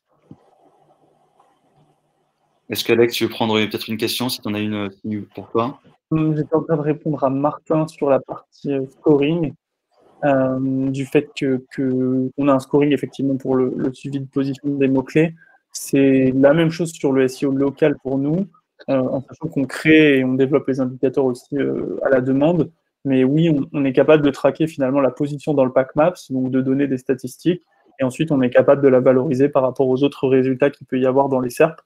Est-ce qu'Alex, tu veux prendre peut-être une question, si tu en as une pour toi? J'étais en train de répondre à Martin sur la partie scoring, du fait qu'on a un scoring effectivement pour le suivi de position des mots-clés. C'est la même chose sur le SEO local pour nous, en sachant qu'on crée et on développe les indicateurs aussi à la demande. Mais oui, on est capable de traquer finalement la position dans le pack maps, donc de donner des statistiques, et ensuite on est capable de la valoriser par rapport aux autres résultats qu'il peut y avoir dans les SERP.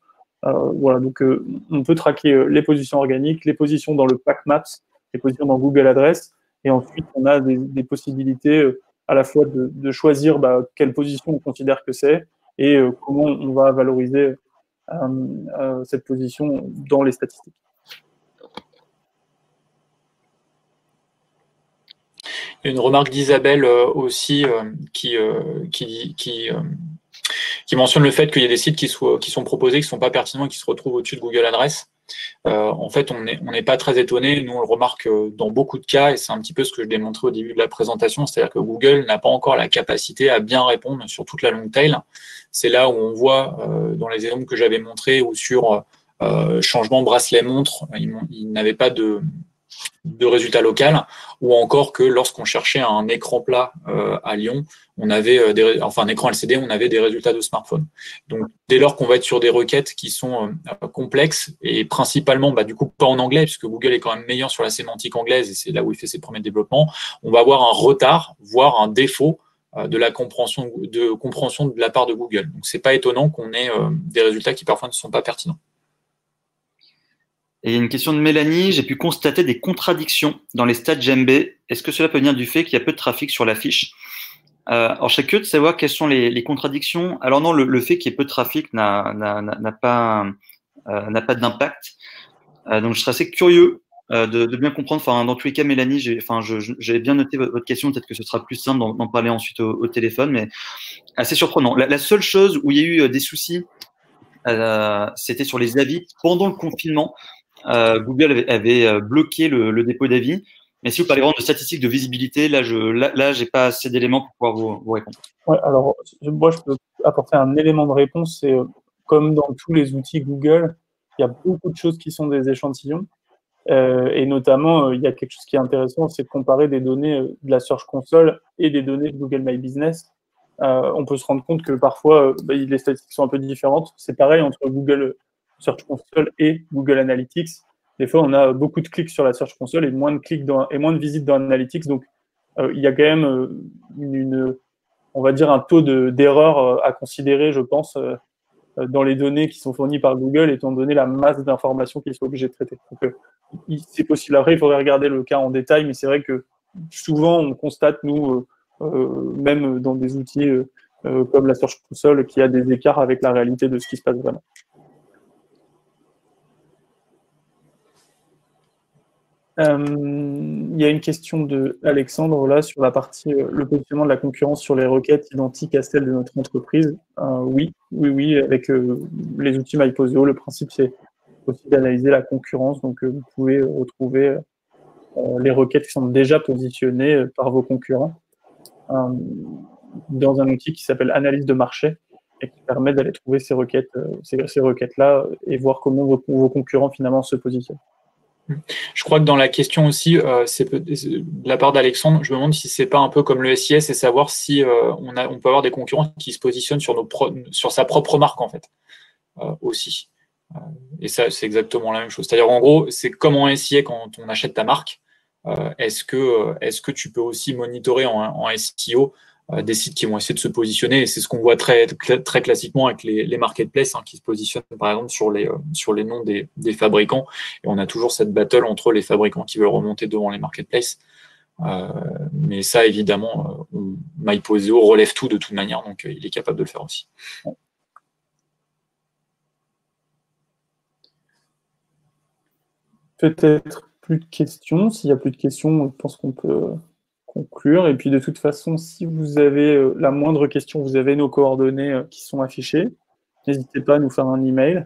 Voilà, donc on peut traquer les positions organiques, les positions dans le pack maps, les positions dans Google Adresse, et ensuite on a des possibilités à la fois de choisir quelle position on considère que c'est et comment on va valoriser cette position dans les statistiques. Il y a une remarque d'Isabelle aussi qui mentionne le fait qu'il y a des sites qui sont proposés, qui ne sont pas pertinents et qui se retrouvent au-dessus de Google Adresse. En fait, on n'est pas très étonné. Nous, on le remarque dans beaucoup de cas, et c'est un petit peu ce que je démontrais au début de la présentation, c'est-à-dire que Google n'a pas encore la capacité à bien répondre sur toute la long tail. C'est là où on voit, dans les exemples que j'avais montrés, ou sur changement bracelet-montre, il n'avait pas de résultats local, ou encore que lorsqu'on cherchait un écran plat à Lyon, on avait un écran LCD, on avait des résultats de smartphone. Donc, dès lors qu'on va être sur des requêtes qui sont complexes et principalement, du coup, pas en anglais, puisque Google est quand même meilleur sur la sémantique anglaise et c'est là où il fait ses premiers développements, on va avoir un retard, voire un défaut de la compréhension de la part de Google. Donc, c'est pas étonnant qu'on ait des résultats qui parfois ne sont pas pertinents. Et il y a une question de Mélanie. J'ai pu constater des contradictions dans les stats GMB. Est-ce que cela peut venir du fait qu'il y a peu de trafic sur la fiche? Alors, je serais curieux de savoir quelles sont les contradictions. Alors non, le fait qu'il y ait peu de trafic n'a pas d'impact. Donc, je serais assez curieux de bien comprendre. Enfin, dans tous les cas, Mélanie, j'ai bien noté votre question. Peut-être que ce sera plus simple d'en parler ensuite au téléphone, mais assez surprenant. La seule chose où il y a eu des soucis, c'était sur les avis pendant le confinement. Google avait bloqué le dépôt d'avis. Mais si vous parlez vraiment de statistiques de visibilité, là, j'ai pas assez d'éléments pour pouvoir vous répondre. Ouais, alors, moi, je peux apporter un élément de réponse. C'est comme dans tous les outils Google, il y a beaucoup de choses qui sont des échantillons. Et notamment, il y a quelque chose qui est intéressant, c'est de comparer des données de la Search Console et des données de Google My Business. On peut se rendre compte que parfois, les statistiques sont un peu différentes. C'est pareil entre Google Search Console et Google Analytics. Des fois, on a beaucoup de clics sur la Search Console et moins de clics et moins de visites dans Analytics. Donc, il y a quand même on va dire un taux d'erreur à considérer, je pense, dans les données qui sont fournies par Google, étant donné la masse d'informations qu'ils sont obligés de traiter. Donc, c'est possible. Après, il faudrait regarder le cas en détail, mais c'est vrai que souvent, on constate, nous, même dans des outils comme la Search Console, qu'il y a des écarts avec la réalité de ce qui se passe vraiment. Il y a une question de Alexandre là sur la partie le positionnement de la concurrence sur les requêtes identiques à celles de notre entreprise. Oui, avec les outils MyPoseo, le principe c'est aussi d'analyser la concurrence. Donc vous pouvez retrouver les requêtes qui sont déjà positionnées par vos concurrents dans un outil qui s'appelle Analyse de marché et qui permet d'aller trouver ces requêtes-là et voir comment vos concurrents finalement se positionnent. Je crois que dans la question aussi, c'est de la part d'Alexandre, je me demande si c'est pas un peu comme le SIS et savoir si on peut avoir des concurrents qui se positionnent sur sa propre marque en fait aussi. Et ça, c'est exactement la même chose. C'est-à-dire en gros, c'est comme en SIA quand on achète ta marque. Est-ce que tu peux aussi monitorer en SEO des sites qui vont essayer de se positionner, et c'est ce qu'on voit très classiquement avec les marketplaces qui se positionnent par exemple sur les noms des fabricants, et on a toujours cette battle entre les fabricants qui veulent remonter devant les marketplaces. Mais ça, évidemment, MyPoseo relève tout de toute manière, donc il est capable de le faire aussi. peut-être plus de questions. S'il n'y a plus de questions, je pense qu'on peut conclure. Et puis de toute façon, si vous avez la moindre question, vous avez nos coordonnées qui sont affichées. N'hésitez pas à nous faire un email.